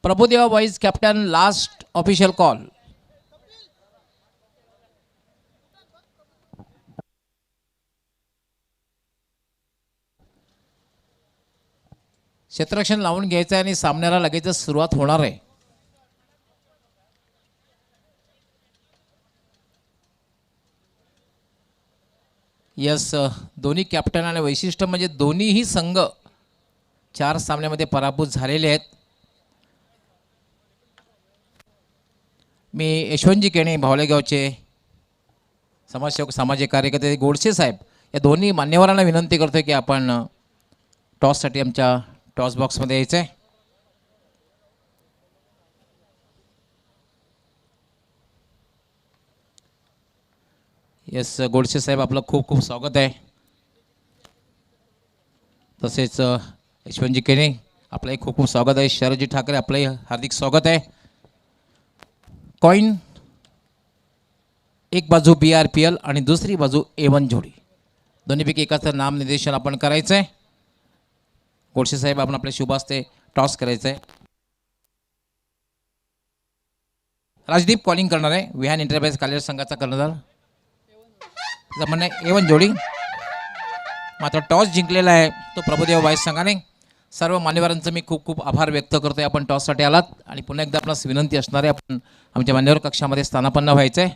Prabhudeva boys captain last official call. क्षेत्ररक्षण लावून घ्यायचं आहे आणि सामन्याला लगेचच सुरुवात होणार आहे. यस, दोन्ही कॅप्टन आणि वैशिष्ट्य म्हणजे दोन्हीही संघ 4 सामन्यामध्ये पराभूत झालेले आहेत. मी यशवंतजी केणे भावलेगावचे समाजसेवक सामाजिक कार्यकर्ते गोडसे साहेब या दोन्ही मान्यवरांना विनंती करतो की आपण टॉससाठी आमच्या टॉस बॉक्समध्ये यायचं आहे. येस गोडसे साहेब आपलं खूप खूप स्वागत आहे. तसेच यशवंतजी केणे आपलंही खूप खूप स्वागत आहे. शरदजी ठाकरे आपलंही हार्दिक स्वागत आहे. कॉइन एक बाजू BRPL आणि दुसरी बाजू A1 जोडी दोन्हीपैकी एकाचं नामनिर्देशन आपण करायचं आहे. गोडसे साहेब आपण आपल्या शुभ हस्ते टॉस करायचं आहे. राजदीप कॉलिंग करणार आहे. विहान एंटरप्राइज कालेर संघाचा कर्णधार. त्याचं म्हणणं आहे A1 जोडी. मात्र टॉस जिंकलेला आहे तो प्रभुदेवा बॉईज संघाने. सर्व मान्यवरांचं मी खूप खूप आभार व्यक्त करतो आहे. आपण टॉससाठी आलात आणि पुन्हा एकदा आपणास विनंती असणार आहे आपण आमच्या मान्यवर कक्षामध्ये स्थानापन्न व्हायचं आहे.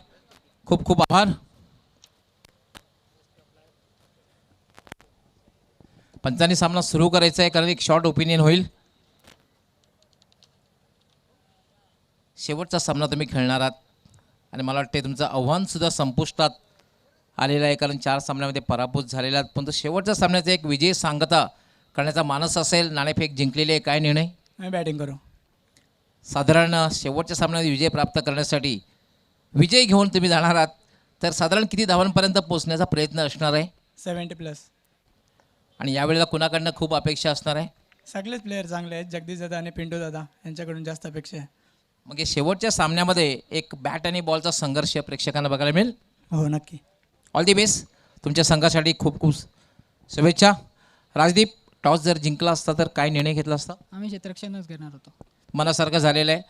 खूप खूप आभार. पंचांनी सामना सुरू करायचा आहे कारण एक शॉर्ट ओपिनियन होईल. शेवटचा सामना तुम्ही खेळणार आहात आणि मला वाटते तुमचं आव्हानसुद्धा संपुष्टात आलेलं आहे कारण 4 सामन्यामध्ये पराभूत झालेला आहेत. पण तो शेवटच्या सामन्याचा एक विजय सांगता करण्याचा मानस असेल. नाणेफेक जिंकलेली आहे. काय निर्णय? मैं बैटिंग करूँ. साधारण शेवटच्या सामन्यात विजय प्राप्त करण्यासाठी विजय घेऊन तुम्ही जाणार आहात तर साधारण किती धावांपर्यंत पोहोचण्याचा प्रयत्न असणार आहे? 70+. आणि यावेळेला कुणाकडनं खूप अपेक्षा असणार आहे? सगळेच प्लेयर चांगले आहेत. जगदीश दादा आणि पिंटू दादा यांच्याकडून जास्त अपेक्षा आहे. मग हे शेवटच्या सामन्यामध्ये एक बॅट आणि बॉलचा संघर्ष प्रेक्षकांना बघायला मिळेल. हो नक्की. All the best. तुमच्या संघासाठी खूप खूप शुभेच्छा. राजदीप, टॉस जर जिंकला असता तर काय निर्णय घेतला असता? आम्ही क्षेत्ररक्षणच घेणार होतो. मनासारखं झालेलं आहे.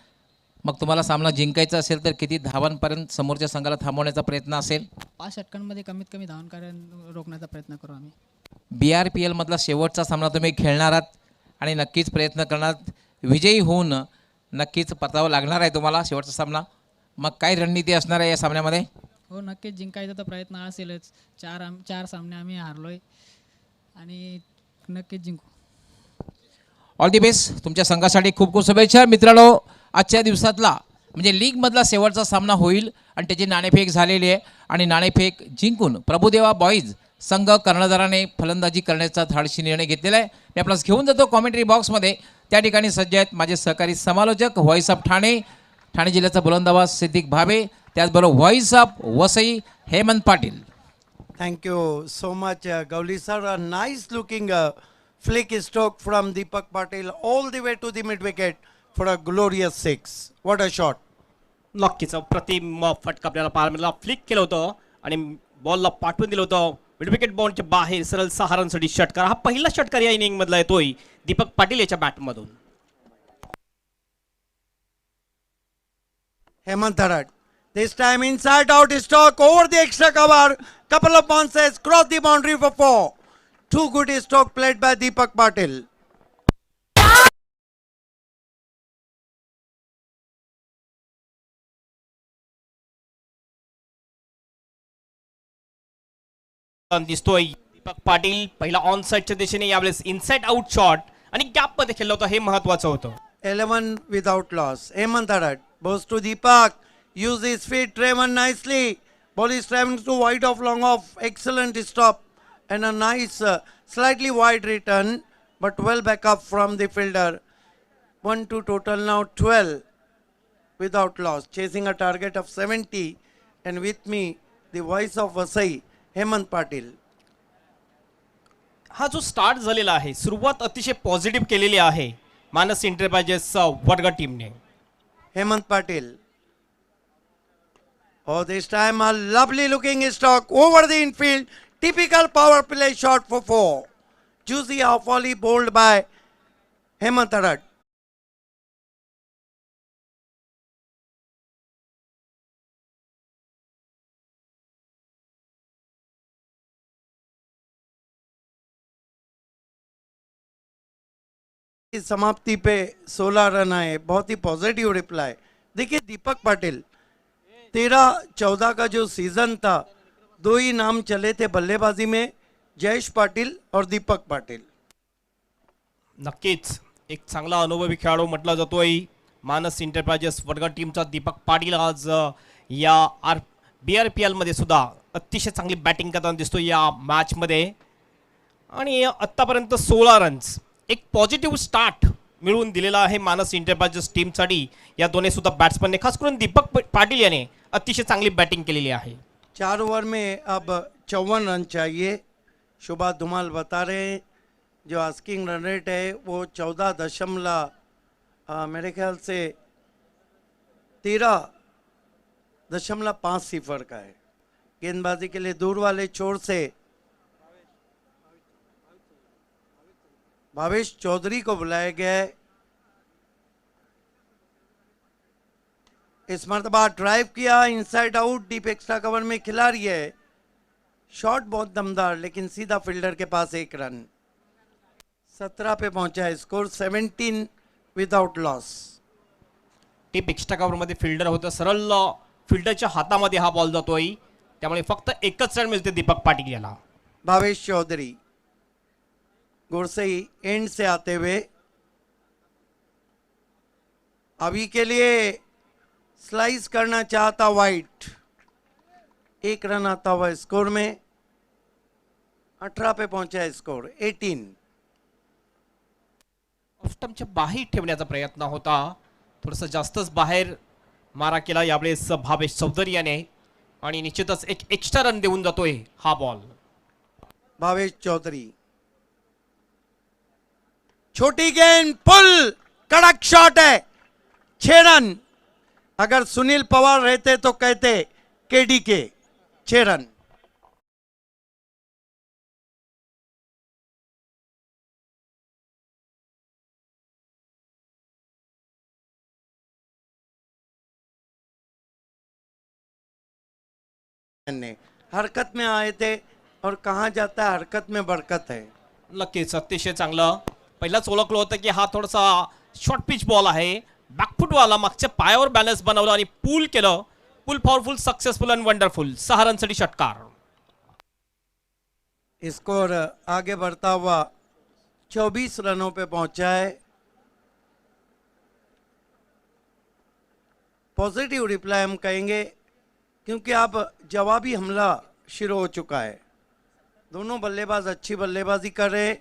मग तुम्हाला सामना जिंकायचा असेल तर किती धावांपर्यंत समोरच्या संघाला थांबवण्याचा प्रयत्न असेल? 5 षटकांमध्ये कमीत कमी धावांकार्य रोखण्याचा प्रयत्न करू आम्ही. BRPL मधला शेवटचा सामना तुम्ही खेळणार आहात आणि नक्कीच प्रयत्न करणार. विजयी होऊन नक्कीच परतावं लागणार आहे तुम्हाला शेवटचा सामना. मग काय रणनीती असणार आहे या सामन्यामध्ये? हो नक्कीच जिंकायचा तर प्रयत्न असेलच. 4 सामने आम्ही हारलोय आणि नक्कीच जिंकू. All the best. तुमच्या संघासाठी खूप खूप शुभेच्छा. मित्रांनो, आजच्या दिवसातला म्हणजे लीगमधला शेवटचा सामना होईल आणि त्याची नाणेफेक झालेली आहे आणि नाणेफेक जिंकून प्रभुदेवा बॉईज संघ कर्णधाराने फलंदाजी करण्याचा धाडसी निर्णय घेतलेला आहे. मी आपल्यास घेऊन जातो कॉमेंट्री बॉक्समध्ये. त्या ठिकाणी सज्ज आहेत माझे सहकारी समालोचक व्हॉइस ऑफ ठाणे, ठाणे जिल्ह्याचा बुलंद आवाज सिद्दीक भावे, त्याचबरोबर voice of Vasai Hemant Patil. Thank you so much, Gauli sir. A nice looking flick stroke from Deepak Patil all the way to the mid wicket for a glorious 6. What a shot. नक्कीच प्रतिम फटका आपल्याला पाहायला मिळाला. Flick केलं होतं आणि बॉलला पाठवून दिलं होतं. मिड विकेट बॉलच्या बाहेर सरळ 6 रनसाठी षटकार. हा पहिला षटकार या इनिंग मधला येतोय दीपक पाटील याच्या बॅटमधून. Hemant Tharad. This time inside out stroke over the extra cover. Couple of bounces cross the boundary for 4. Two good stroke played by Deepak Patil. दिसतोय दीपक पाटील पहिला ऑन साइडच्या दिशेने यावेळेस इनसाइड आउट शॉट आणि गॅप मध्ये खेळलं होतं. हे महत्वाचं होतं. 11 without loss. Hemant Tharad goes to Deepak. use his feet, Trayvon nicely. Ball is traveling to wide off, long off. Excellent stop and a nice slightly wide return, but well back up from the fielder. 1-2 total now 12 without loss. Chasing a target of 70, and with me the voice of Vasai, Hemant Patil. हा जो start झालेला आहे सुरुवात अतिशय positive केलेली आहे मानस enterprises Vadgaon टीमने. Hemant Patil. Oh, this time a lovely looking stroke over the infield. Typical power play shot for 4. Juicy half volley bowled by Hemant Arad. इस समाप्ति पे 16 रन आए, बहुत ही पॉजिटिव रिप्लाई. देखिए दीपक पाटिल 13-14 का जो सीजन था, दो ही नाम चले थे बल्लेबाजी में, जयेश पाटिल और दीपक पाटिल. नक्कीच एक चांगला अनुभवी खेळाडू म्हटला जातोय मानस एंटरप्राइजेस वडगाव टीमचा दीपक पाटील. आज या BRPL मध्ये सुद्धा अतिशय चांगली बॅटिंग करताना दिसतोय या मॅच मध्ये. आणि आतापर्यंत 16 रन्स, एक पॉझिटिव्ह स्टार्ट मिळवून दिलेला आहे मानस एंटरप्राइजेस टीमसाठी या दोन्ही सुद्धा बॅट्समनने. खास करून दीपक पाटील याने अतिशय चांगली बॅटिंग केलेली आहे. 4 ओवर में अब 54 रन चाहिए. शुभा धुमाल बता रहे हैं जो आस्किंग रन रेट है वो 14 मेरे ख्याल से 13.5 सिफर का है. गेंदबाजी के लिए दूर वाले छोर से भावेश चौधरी को बुलाया गया है. इस मरतबा ड्राइव किया, inside out, deep extra cover में खिलाड़ी है. शॉट बहुत दमदार, लेकिन सीधा फील्डर के पास 1 रन. 17 पे पहुंचा है score. 17 without loss. Deep extra कव्हरमध्ये फिल्डर होतं, सरळ फिल्डरच्या हातामध्ये हा बॉल जातोय, त्यामुळे फक्त 1च रन मिळते दीपक पाटील याला. भावेश चौधरी गुरसई एंड से आते हुए अभी के लिए स्लाइस करना चाहता वाइट. 1 रन आता हुआ स्कोर में. 18 पे पहुंचा है स्कोर. 18. ऑफस्टंपच्या बाहेर ठेवण्याचा प्रयत्न होता, थोडंसं जास्तच बाहेर मारा केला यावेळेस भावेश चौधरी याने, आणि निश्चितच एक एक्स्ट्रा रन देऊन जातोय हा बॉल. भावेश चौधरी छोटी गेंद, पुल, कड़क शॉट है. 6 रन. अगर सुनील पवार रहते तो कहते KDK. 6 रन. हरकत में आए थे और कहा जाता है हरकत में बरकत है. नक्कीच अतिशय चांगलं. पहिलाच ओळखलं होतं की हा थोडासा शॉर्ट पिच बॉल आहे, बॅकफुटवाला, मागच्या पायावर बॅलन्स बनवलं आणि पूल केलं. पूल पॉवरफुल, सक्सेसफुल अँड वंडरफुल. 6 रनसाठी षटकार. स्कोर आगे बढ़ता हुआ 24 रनों पे पहुंचा है. पॉजिटिव रिप्लाई हम कहेंगे क्योंकि अब जवाबी हमला शुरू हो चुका है. दोनों बल्लेबाज अच्छी बल्लेबाजी कर रहे.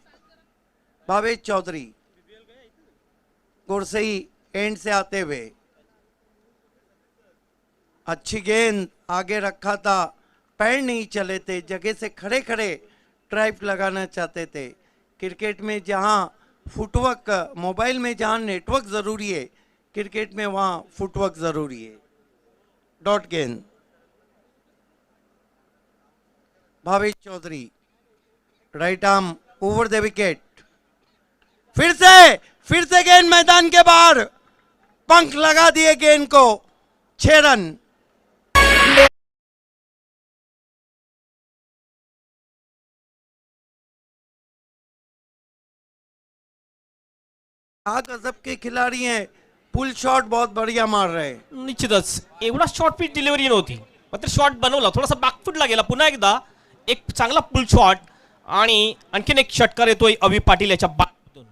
भावेश चौधरी गुरसई एंड से आते हुए अच्छी गेंद आगे रखा था, पैर नहीं चले थे, जगह से खड़े खड़े ड्राइव लगाना चाहते थे. क्रिकेट में जहां फुटवर्क, मोबाइल में जहां नेटवर्क ज़रूरी है, क्रिकेट में वहां फुटवर्क ज़रूरी है. डॉट गेंद. Bhavesh Chaudhari right arm over the wicket. फिर से गेंद मैदान के बाहर, पंख लगा दिए गेंद को. 6 रन. गजब के खिलाड़ी हैं. पुल शॉट बहुत बढ़िया मार रहे हैं. निश्चितच एवढा शॉर्ट पिच डिलिव्हरी नव्हती, मात्र शॉट बनवला, थोडासा बॅकफुटला गेला. पुन्हा एकदा एक चांगला पुल शॉट आणि आणखीन एक षटकार येतोय अभि पाटील याच्या बॅटमधून.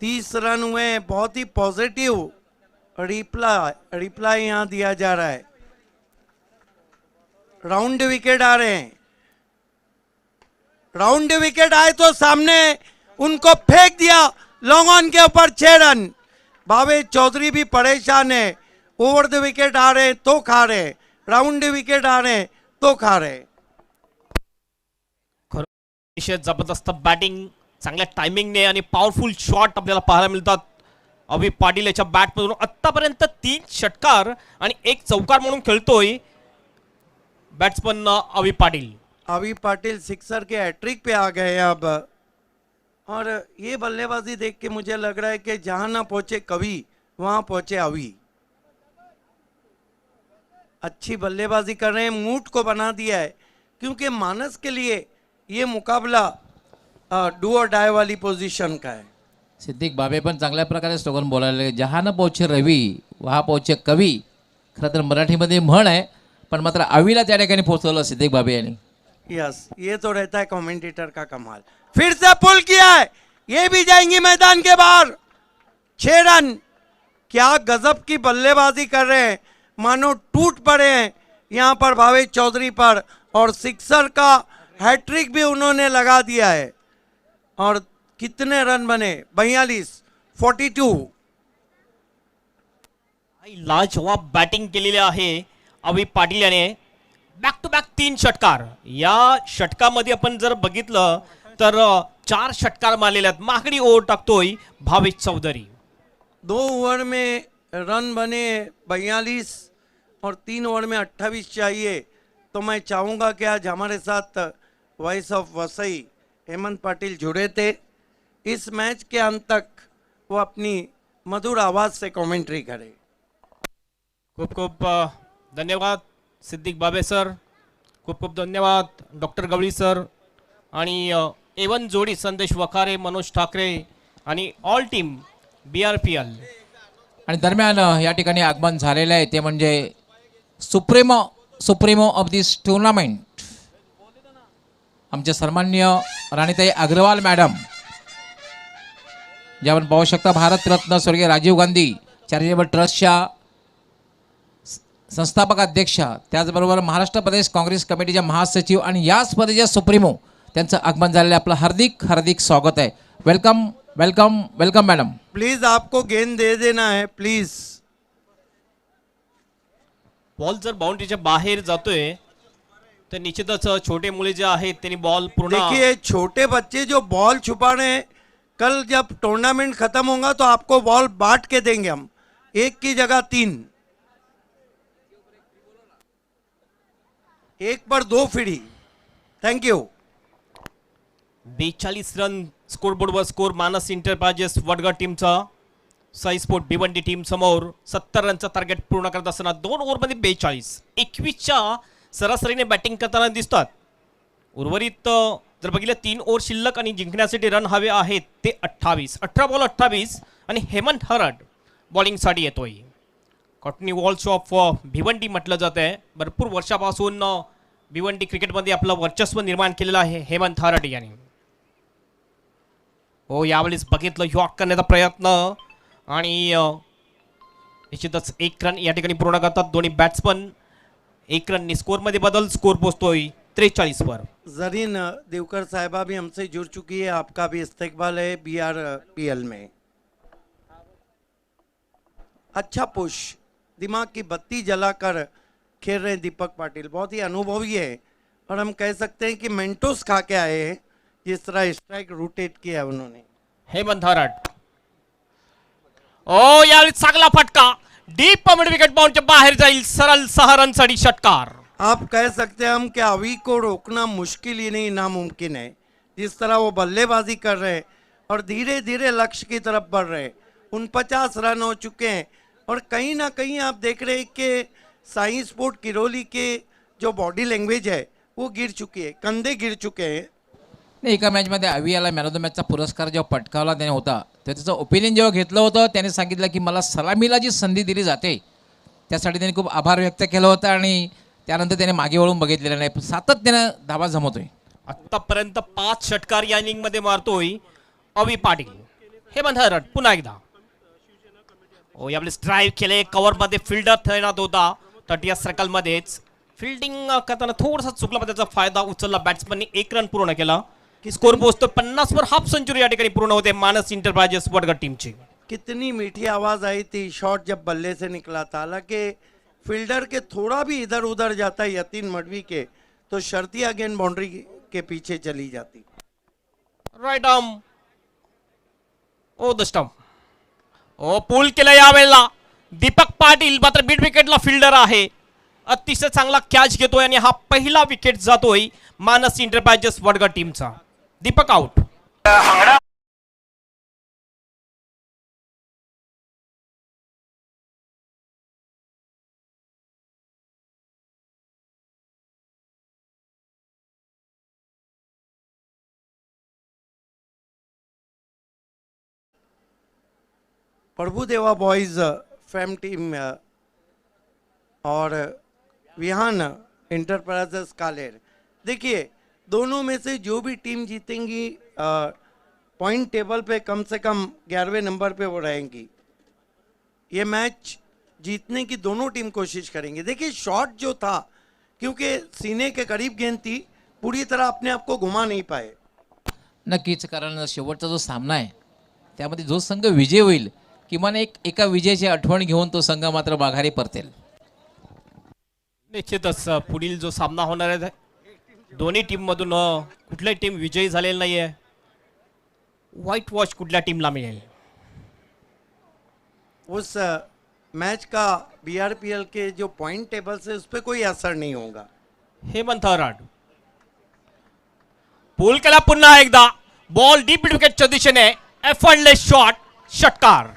30 रन हुए. बहुत ही पॉजिटिव रिप्लाई यहाँ दिया जा रहा है. राउंड विकेट आ रहे हैं, राउंड विकेट आए तो सामने उनको फेंक दिया लॉन्ग ऑन के ऊपर 6 रन। भावेश चौधरी भी परेशान है, ओवर द विकेट आ रहे तो खा रहे, राउंड विकेट आ रहे तो खा रहे। अतिशय जबरदस्त बॅटिंग, चांगल्या टायमिंगने आणि पॉवरफुल शॉट आपल्याला पाहायला मिळतात अवी पाटील याच्या बॅटमधून। आतापर्यंत 3 षटकार आणि 1 चौकार म्हणून खेळतोय बॅट्समन अवी पाटील। अवी पाटिल सिक्सर के हैट्रिक पे आ गए हैं अब, और ये बल्लेबाजी देख के मुझे लग रहा है कि जहां ना पहुंचे कवि वहां पहुंचे अवी। अच्छी बल्लेबाजी कर रहे हैं, मूड को बना दिया है, क्योंकि मानस के लिए ये मुकाबला डू और डाय वाली पोजीशन का है। सिद्दीक बाबे पण चांगल्या प्रकारे स्लोगन बोलायला लागले, जहा न पोचे रवी वहा पोचे कवी। खरं तर मराठीमध्ये म्हण आहे, पण मात्र अवीला त्या ठिकाणी पोहोचवलं सिद्दीक बाबे यांनी। यस, ये तो रहता है कमेंटेटर का कमाल। फिर से पुल किया है, ये भी जाएंगी मैदान के बाहर। 6 रन, क्या गजब की बल्लेबाजी कर रहे हैं, मानो टूट पड़े हैं यहाँ पर भावेश चौधरी पर, और सिक्सर का हैट्रिक भी उन्होंने लगा दिया है। और कितने रन बने, 42, 42। लाजवाब बॅटिंग केलेली आहे अवी पाटील याने, बॅक टू बॅक 3 षटकार। या षटकामध्ये आपण जर बघितलं तर 4 षटकार मारलेले आहेत। मागणी ओव्हर टाकतोय भावेश चौधरी। 2 ओवर में रन बने 42 और 3 ओवर में 28 चाहिए। तो मैं चाहूँगा कि आज हमारे साथ वॉइस ऑफ वसई हेमंत पाटिल जुड़े थे, इस मैच के अंत तक वो अपनी मधुर आवाज़ से कमेंट्री करे। खूप खूप धन्यवाद सिद्दीक बाबे सर, खूप खूप धन्यवाद डॉक्टर गवळी सर आणि एवन जोडी संदेश वखारे, मनोज ठाकरे आणि ऑल टीम BRPL। आणि दरम्यान या ठिकाणी आगमन झालेलं आहे ते म्हणजे सुप्रीमो ऑफ दिस टुर्नामेंट आमचे सन्माननीय राणीताई अग्रवाल मॅडम, जे आपण पाहू शकता भारतरत्न स्वर्गीय राजीव गांधी चॅरिटेबल ट्रस्टच्या संस्थापक अध्यक्षा, त्याचबरोबर महाराष्ट्र प्रदेश काँग्रेस कमिटीच्या महासचिव आणि या स्पर्धेच्या सुप्रीमो, त्यांचं आगमन झालेलं आहे। आपलं हार्दिक हार्दिक स्वागत आहे। Welcome welcome welcome madam. Please आपको गेंद दे देना है प्लीज। बॉल जर बाउंड्रीच्या बाहेर जातोय तर निश्चितच छोटे मुले जे आहेत त्यांनी बॉल पूर्ण। देखिए छोटे बच्चे जो बॉल छुपा रहे हैं, कल जब टूर्नामेंट खत्म होगा तो आपको बॉल बांट के देंगे हम, 1 की जगह 3, 1 पर 2 फिडी। Thank you. 42 रन स्कोरबोर्डवर स्कोर मानस इंटरप्राइजेस वडगड टीमचा। साई स्पोर्ट भिवंडी टीम समोर 70 रनचा टार्गेट पूर्ण करत असताना 2 ओव्हरमध्ये 42, 21च्या सरासरीने बॅटिंग करताना दिसतात। उर्वरित जर बघितलं 3 ओव्हर शिल्लक आणि जिंकण्यासाठी रन हवे आहेत ते 28, 18 बॉल 28, आणि हेमंत हरड बॉलिंगसाठी येतोय। कॉटनी वॉल्स ऑफ भिवंडी म्हटलं जात आहे। भरपूर वर्षापासून भिवंडी क्रिकेटमध्ये आपलं वर्चस्व निर्माण केलेलं आहे हेमंत हरड यांनी। हो, यावेळेस बघितलं यॉर्क करण्याचा प्रयत्न, आणि निश्चितच 1 रन या ठिकाणी पूर्ण करतात दोन्ही बॅट्समन। 1 रननी स्कोरमध्ये बदल, स्कोर पोहोचतोय 43 वर। जरीन देवकर साहिबा भी हमसे जुड़ चुकी है, आपका भी इस्तेकबाल है BRPL में। अच्छा पुश, दिमाग की बत्ती जलाकर खेल रहे हैं दीपक पाटिल, बहुत ही अनुभवी है, और हम कह सकते हैं कि मेंटोस खा के आए हैं, जिस तरह स्ट्राइक रोटेट किया है उन्होंने। हेमंत हरड, ओ यावेळी चांगला फटका, डीप मिड विकेट बाउंडच्या बाहेर जाईल, सरळ 6 रनसाठी षटकार। आप कह सकते हैं हम कि अवी को रोकना मुश्किल ही नहीं नामुमकिन है। जिस तरह वो बल्लेबाजी कर रहे हैं और धीरे धीरे लक्ष्य की तरफ बढ़ रहे हैं, 49 रन हो चुके हैं, और कहीं ना कहीं आप देख रहे हैं कि साई स्पोर्ट किरोली के जो बॉडी लैंग्वेज है वो गिर चुकी है, कंधे गिर चुके हैं। नाही, एका मॅचमध्ये अवी याला मॅन ऑफ द मॅचचा पुरस्कार जेव्हा पटकावला त्याने होता, तर त्याचं ओपिनियन जेव्हा घेतलं होतं त्याने सांगितलं की मला सलामीला जी संधी दिली जाते त्यासाठी त्यांनी खूप आभार व्यक्त केलं होतं, आणि त्यानंतर त्याने मागे वळून बघितलेलं नाही, सातत्यानं धावा जमवतोय। आतापर्यंत 5 षटकार या इनिंगमध्ये मारतोय अवी पाटील। हेमंत हरड पुन्हा एकदा, ओ यावेळेस ड्राईव्ह केले, कव्हरमध्ये फिल्डर तैनात होता 30 सर्कलमध्येच, फिल्डिंग करताना थोडासा चुकला पण त्याचा फायदा उचलला बॅट्समनने 1 रन पूर्ण केला की स्कोर पोहोचतो 50 वर. हाफ सेंचुरी या ठिकाणी पूर्ण होते मानस इंटरप्राइजेस वडगड टीमची. कितनी मीठी आवाज आई थी शॉट जब बल्ले से निकला था. हालांकि फील्डर के थोड़ा भी इधर उधर जाता यतीन मडवी के तो शर्तिया गेंद बाउंड्री के पीछे चली जाती. Right arm over the stump ओ पूल केला यावेळेला. दीपक पाटील मात्र मिड विकेटला फिल्डर आहे. अतिशय चांगला कॅच घेतोय आणि हा पहिला विकेट जातोय मानस इंटरप्राइजेस वडगड टीमचा. Deepak out. Prabhudeva boys Faim team और विहान इंटरप्राइजेस कालेर. देखिए दोनों में से जो भी टीम जीतेंगी पॉइंट टेबल पे कम से कम 11वें नंबर पे वो रहेंगी. ये मैच जीतने की दोनों टीम कोशिश करेंगे. देखिए शॉट जो था क्योंकि सीने के करीब गेंद थी पूरी तरह अपने आप को घुमा नहीं पाए. नक्कीच, कारण शेवटचा जो सामना आहे त्यामध्ये जो संघ विजय होईल किमान एका विजयाची आठवण घेऊन तो संघ मात्र माघारी परतेल. निश्चितच पुढील जो सामना होणार आहे दोन्ही टीम मधून कुठल्याही टीम विजयी झालेली नाहीये. व्हाईट वॉश कुठल्या टीमला मिळेल. उस मैच का बीआरपीएल के जो पॉइंट टेबल से उस पर कोई असर नहीं होगा. हेमंत हराड पूल केला पुन्हा एकदा. बॉल डीप विकेटच्या दिशेने. Effortless shot. षटकार.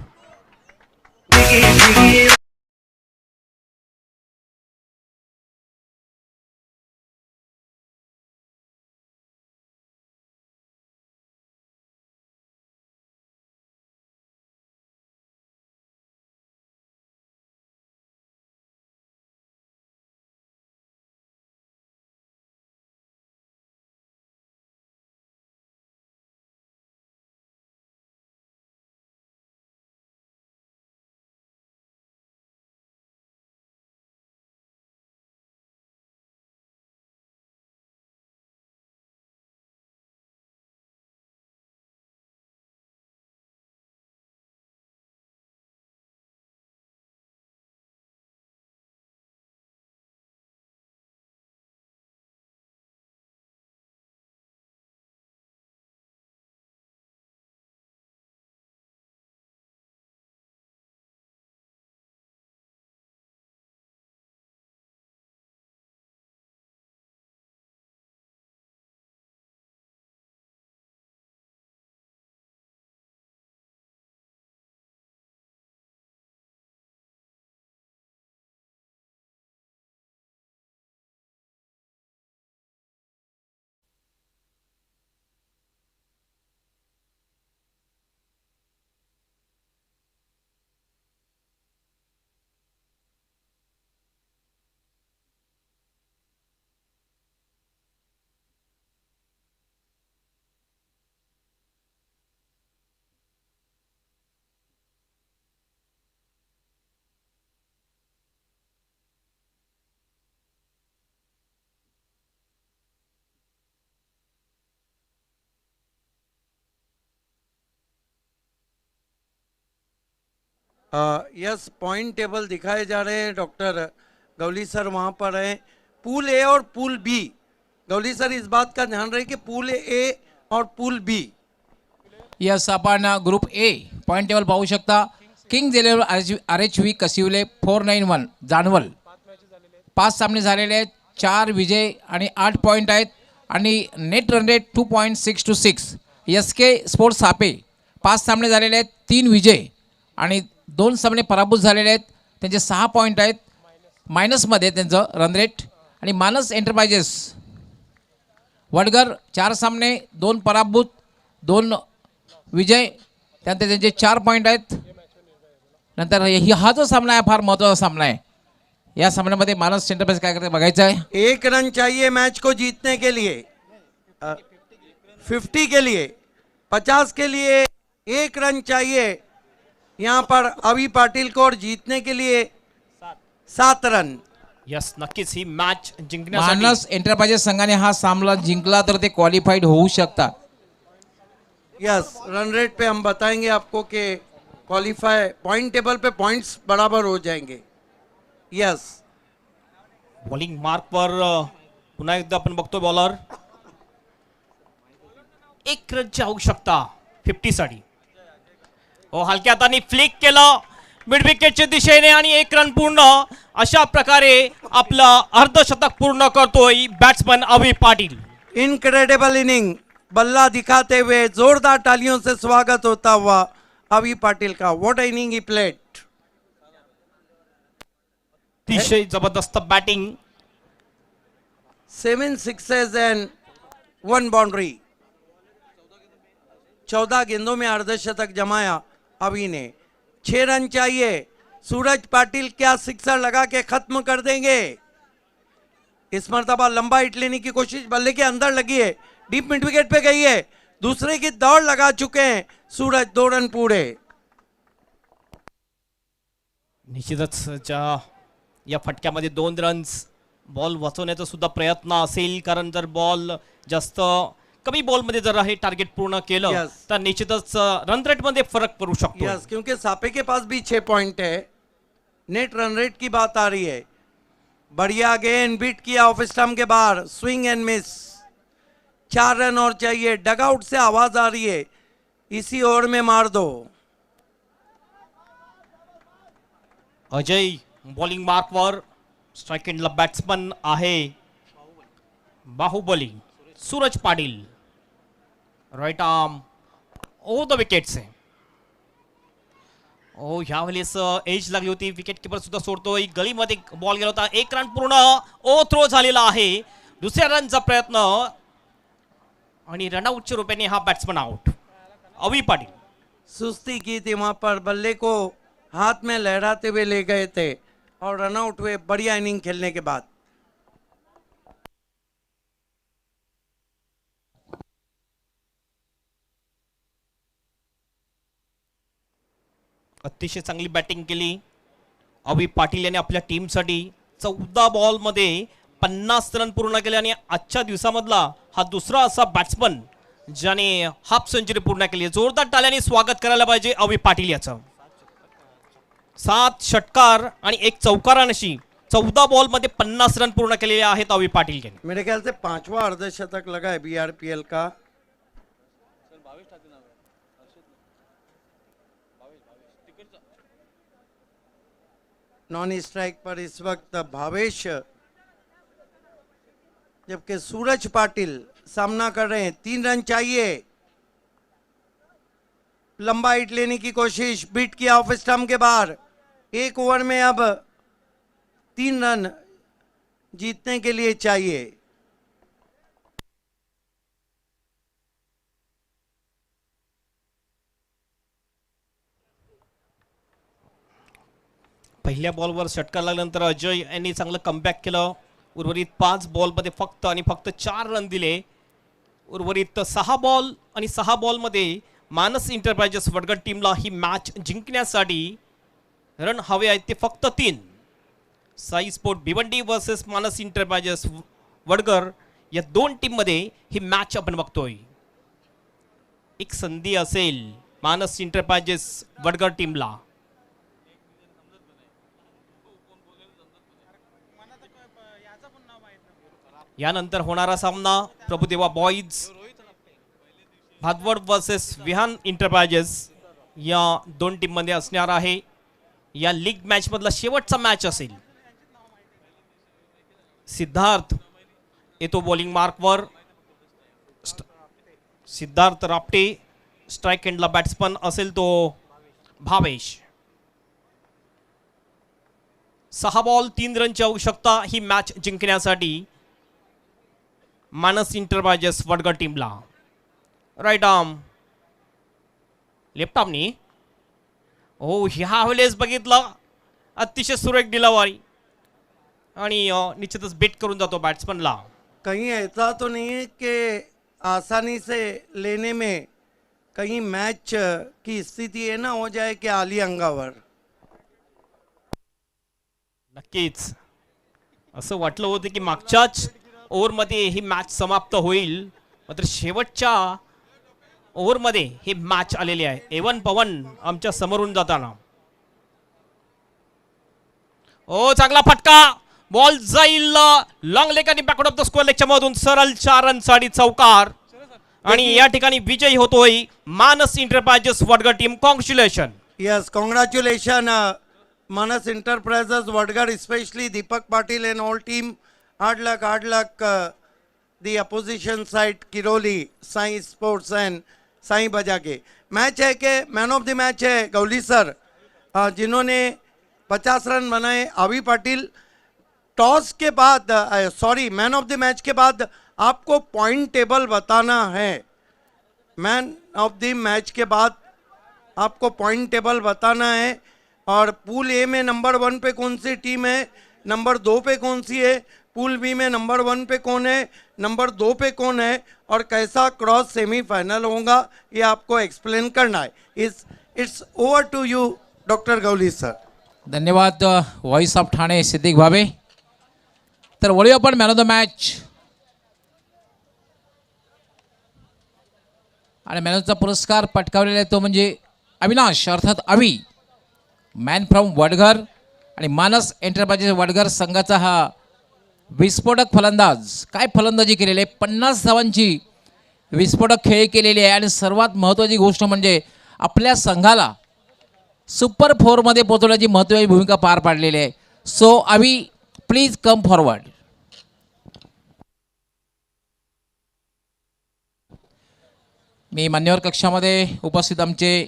यस पॉइंट टेबल दिखाए जा रहे हैं. डॉक्टर गौली सर वहाँ पर हैं. पूल ए और पूल बी. गौली सर इस बात का ध्यान रहे कि पूल ए और पूल बी. यस, आपण ग्रुप ए पॉईंट टेबल पाहू शकता. किंग्ज 11 RHV कसिवले 491 जानवल 5 सामने झालेले आहेत. 4 विजय आणि 8 पॉईंट आहेत आणि net run rate 2.626. SK sports सापे 5 सामने झालेले आहेत. 3 विजय आणि 2 सामने पराभूत झालेले आहेत. त्यांचे 6 पॉईंट आहेत. मायनसमध्ये त्यांचं रन रेट. आणि मानस एंटरप्राइजेस वडगर 4 सामने 2 पराभूत 2 विजय त्यानंतर त्यांचे 4 पॉईंट आहेत. नंतर हा जो सामना आहे फार महत्त्वाचा सामना आहे. या सामन्यामध्ये मानस एंटरप्राइज काय करते बघायचं आहे. 1 रन चाहिए मैच को जीतने के लिए. 50 के लिए 50 के लिए 1 रन चाहिए यहाँ पर अभी पाटिल को. और जीतने के लिए 7 रन. यस, नक्कीच ही मॅच जिंकण्यासाठी मानस एंटरप्राइजेस संघाने हा सामना जिंकला तर ते क्वालिफाईड होऊ शकतात. यस, रन रेट पे हम बताएंगे आपको कि क्वालिफाई पॉइंट टेबल पे पॉइंट्स बराबर हो जाएंगे. यस, बॉलिंग मार्कवर पुन्हा एकदा आपण बघतो बॉलर. एक रनची आवश्यकता 50 साठी. हो, हलक्या हाताने फ्लिक केलं मिड विकेटच्या दिशेने आणि 1 रन पूर्ण. अशा प्रकारे आपलं अर्धशतक पूर्ण करतोय बॅट्समन अवी पाटील. इनक्रेडिबल इनिंग, बल्ला दिखाते हुए जोरदार तालियों से स्वागत होता हुआ अवी पाटिल का. What inning he played. अतिशय जबरदस्त बॅटिंग. 7 sixes and 1 boundary. 14 गेंदों में अर्धशतक जमाया अभी ने. 6 रन चाहिए. सूरज पाटिल क्या सिक्सर लगा के खत्म कर देंगे. इस मर्तबा लंबा हिट लेने की कोशिश बल्ले के अंदर लगी है, डीप मिड विकेट पे गई है. दूसरे की दौड़ लगा चुके हैं सूरज. 2 रन पूरे. निश्चितच या फटक्यामध्ये 2 रन्स. बॉल वाचवण्याचा सुद्धा प्रयत्न असेल, कारण जर बॉल जास्त कमी बॉलमध्ये जर हे टार्गेट पूर्ण केलं Yes. तर निश्चितच रन रेट मध्ये फरक पडू शकतो. यस, क्योंकि सापे के पास भी 6 पॉइंट है. नेट रन रेट की बात आ रही है. बढ़िया गेंद बीट किया ऑफ स्टंप के बाहर. Swing end miss. 4 रन और चाहिए. डगआउट से आवाज आ रही है, इसी ओवर में मार दो. अजय बॉलिंग मार्कवर. स्ट्राइक एंडला बॅट्समन आहे Bahubali Suraj Patil. Right arm over the wickets आहे. ओ ह्या वेळेस एज लागली होती. विकेट किपर सुद्धा सोडतोय. गलीमध्ये बॉल गेला होता. 1 रन पूर्ण. ओ थ्रो झालेला आहे. दुसऱ्या रनचा प्रयत्न आणि रनआउटच्या रूपाने हा बॅट्समन आउट. अवी पाटील. सुस्ती की थी वहां पर. बल्ले को हाथ में लहराते हुए ले गए थे और रनआउट हुए बढ़िया इनिंग खेलने के बाद. अतिशय चांगली बॅटिंग केली अवी पाटील यांनी आपल्या टीमसाठी. 14 बॉलमध्ये 50 रन पूर्ण केले आणि आजच्या दिवसामधला हा दुसरा असा बॅट्समन ज्याने हाफ सेंचुरी पूर्ण केली. जोरदार टाळ्यांनी स्वागत करायला पाहिजे अवी पाटील याचं. 7 षटकार आणि 1 चौकारान अशी 14 बॉलमध्ये 50 रन पूर्ण केलेले आहेत अवी पाटील यांनी. मेरे ख्याल से 5वां अर्धशतक लगा है BRPL का. नॉन स्ट्राइक पर इस वक्त भावेश, जबकि सूरज पाटिल सामना कर रहे हैं. 3 रन चाहिए. लंबा हिट लेने की कोशिश. बीट किया ऑफ स्टंप के बाहर. 1 ओवर में अब 3 रन जीतने के लिए चाहिए. पहिल्या बॉलवर षटकार लागल्यानंतर अजय यांनी चांगलं कमबॅक केलं. उर्वरित 5 बॉलमध्ये फक्त 4 रन दिले. उर्वरित 6 बॉल आणि 6 बॉलमध्ये मानस एंटरप्राइजेस वडगड टीमला ही मॅच जिंकण्यासाठी रन हवे आहेत ते फक्त 3. साई स्पोर्ट भिवंडी वर्सेस मानस एंटरप्राइजेस वडगर या 2 टीममध्ये ही मॅच आपण बघतोय. एक संधी असेल मानस एंटरप्राइजेस वडगर टीमला. यानंतर होणारा सामना Prabhudeva boys Bhadwad versus Vihaan enterprises या 2 टीममध्ये असणार आहे. या लीग मॅच मधला शेवटचा मॅच असेल. सिद्धार्थ येतो बॉलिंग मार्कवर. सिद्धार्थ रापटे. स्ट्राइक एंडला बॅट्समन असेल तो भावेश. 6 बॉल 3 रनची आवश्यकता ही मॅच जिंकण्यासाठी मानस एंटरप्राइजेस वडगड टीमला. राईट आर्म लेफ्ट आर्मनी. हो, ह्या वेळेस बघितलं अतिशय सुरेख डिलावारी आणि निश्चितच बेट करून जातो बॅट्समनला. कहीं ऐसा तो नहीं है कि आसानी से लेने में कहीं मैच की स्थिति ये ना हो जाए कि आली अंगावर. नक्कीच असं वाटलं होतं की मागच्याच ओव्हरमध्ये ही मॅच समाप्त होईल, मात्र शेवटच्या ओव्हरमध्ये ही मॅच आलेली आहे. एवन पवन आमच्या समोरून जाताना. ओ चांगला फटका, बॉल जाईल लॉंग लेग आणि बॅकवर्ड ऑफ द स्क्वेअर लेगच्या मधून सरळ 4 रनसाठी चौकार. आणि या ठिकाणी विजयी होतोय Manas enterprises Wadgad team. Congratulation. Yes, congratulations, Manas Enterprises, Vadgar, especially Deepak Patil and all team. Hard luck, the opposition side, Kiroli, Sai Sports and Sai Bajake. Match है कि मैन ऑफ द मैच है गौली सर, जिन्होंने 50 run बनाए. अभी Patil toss के बाद, sorry, man of the match के बाद आपको पॉइंट टेबल बताना है. मैन ऑफ द मैच के बाद आपको पॉइंट टेबल बताना है. और पूल ए में नंबर 1 पे कौन सी टीम है, नंबर 2 पे कौन सी है, पूल बी में नंबर 1 पे कौन है, नंबर 2 पे कौन है, और कैसा क्रॉस सेमीफाइनल होगा, ये आपको एक्सप्लेन करना है. It's over to you doctor Gauli sir. धन्यवाद व्हॉइस ऑफ ठाणे सिद्दीक भावे. तर वळूया आपण मॅन ऑफ द मॅच आणि मॅन ऑफ द पुरस्कार पटकावलेला आहे तो म्हणजे अविनाश अर्थात अवी, मॅन फ्रॉम वडघर. आणि मानस एंटरप्राइजेस वडघर संघाचा हा विस्फोटक फलंदाज. काय फलंदाजी केलेली आहे, 50 धावांची विस्फोटक खेळी केलेली आहे. आणि सर्वात महत्त्वाची गोष्ट म्हणजे आपल्या संघाला सुपर 4मध्ये पोहोचवण्याची महत्त्वाची भूमिका पार पाडलेली आहे. So Avi, please come forward. मी मान्यवर कक्षामध्ये उपस्थित आमचे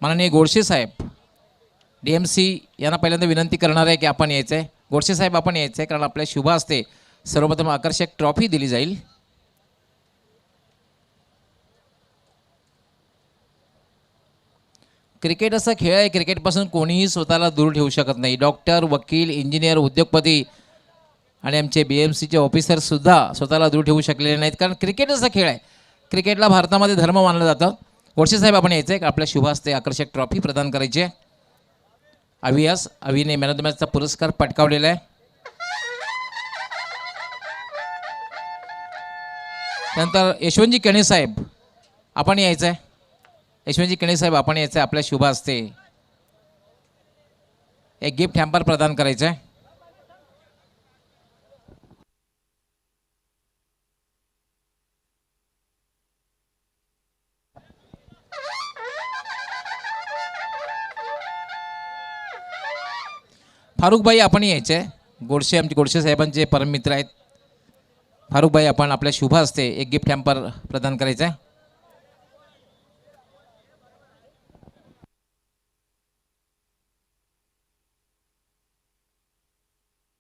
माननीय गोडसे साहेब DMC यांना पहिल्यांदा विनंती करणार आहे की आपण यायचं आहे. गोडसे साहेब आपण यायचं आहे, कारण आपल्या शुभ हस्ते सर्वप्रथम आकर्षक ट्रॉफी दिली जाईल. क्रिकेट असा खेळ आहे, क्रिकेटपासून कोणीही स्वतःला दूर ठेवू शकत नाही. डॉक्टर, वकील, इंजिनियर, उद्योगपती आणि आमचे BMCचे ऑफिसरसुद्धा स्वतःला दूर ठेवू शकलेले नाहीत, कारण क्रिकेट असा खेळ आहे. क्रिकेटला भारतामध्ये धर्म मानलं जातं. गोडसे साहेब आपण यायचं आहे, आपल्या शुभ हस्ते आकर्षक ट्रॉफी प्रदान करायची आहे. अवीने मॅन ऑफ द मॅचचा पुरस्कार पटकावलेला आहे. त्यानंतर यशवंतजी केणे साहेब आपण यायचं आहे. यशवंतजी केणे साहेब आपण यायचं आहे, आपल्या शुभ हस्ते एक गिफ्ट हॅम्पर प्रदान करायचं आहे. फारुखभाई आपण यायचे आहे. आमचे गोडसे साहेबांचे परममित्र आहेत. फारुखभाई आपण आपल्या शुभ हस्ते एक गिफ्ट हॅम्पर प्रदान करायचं आहे.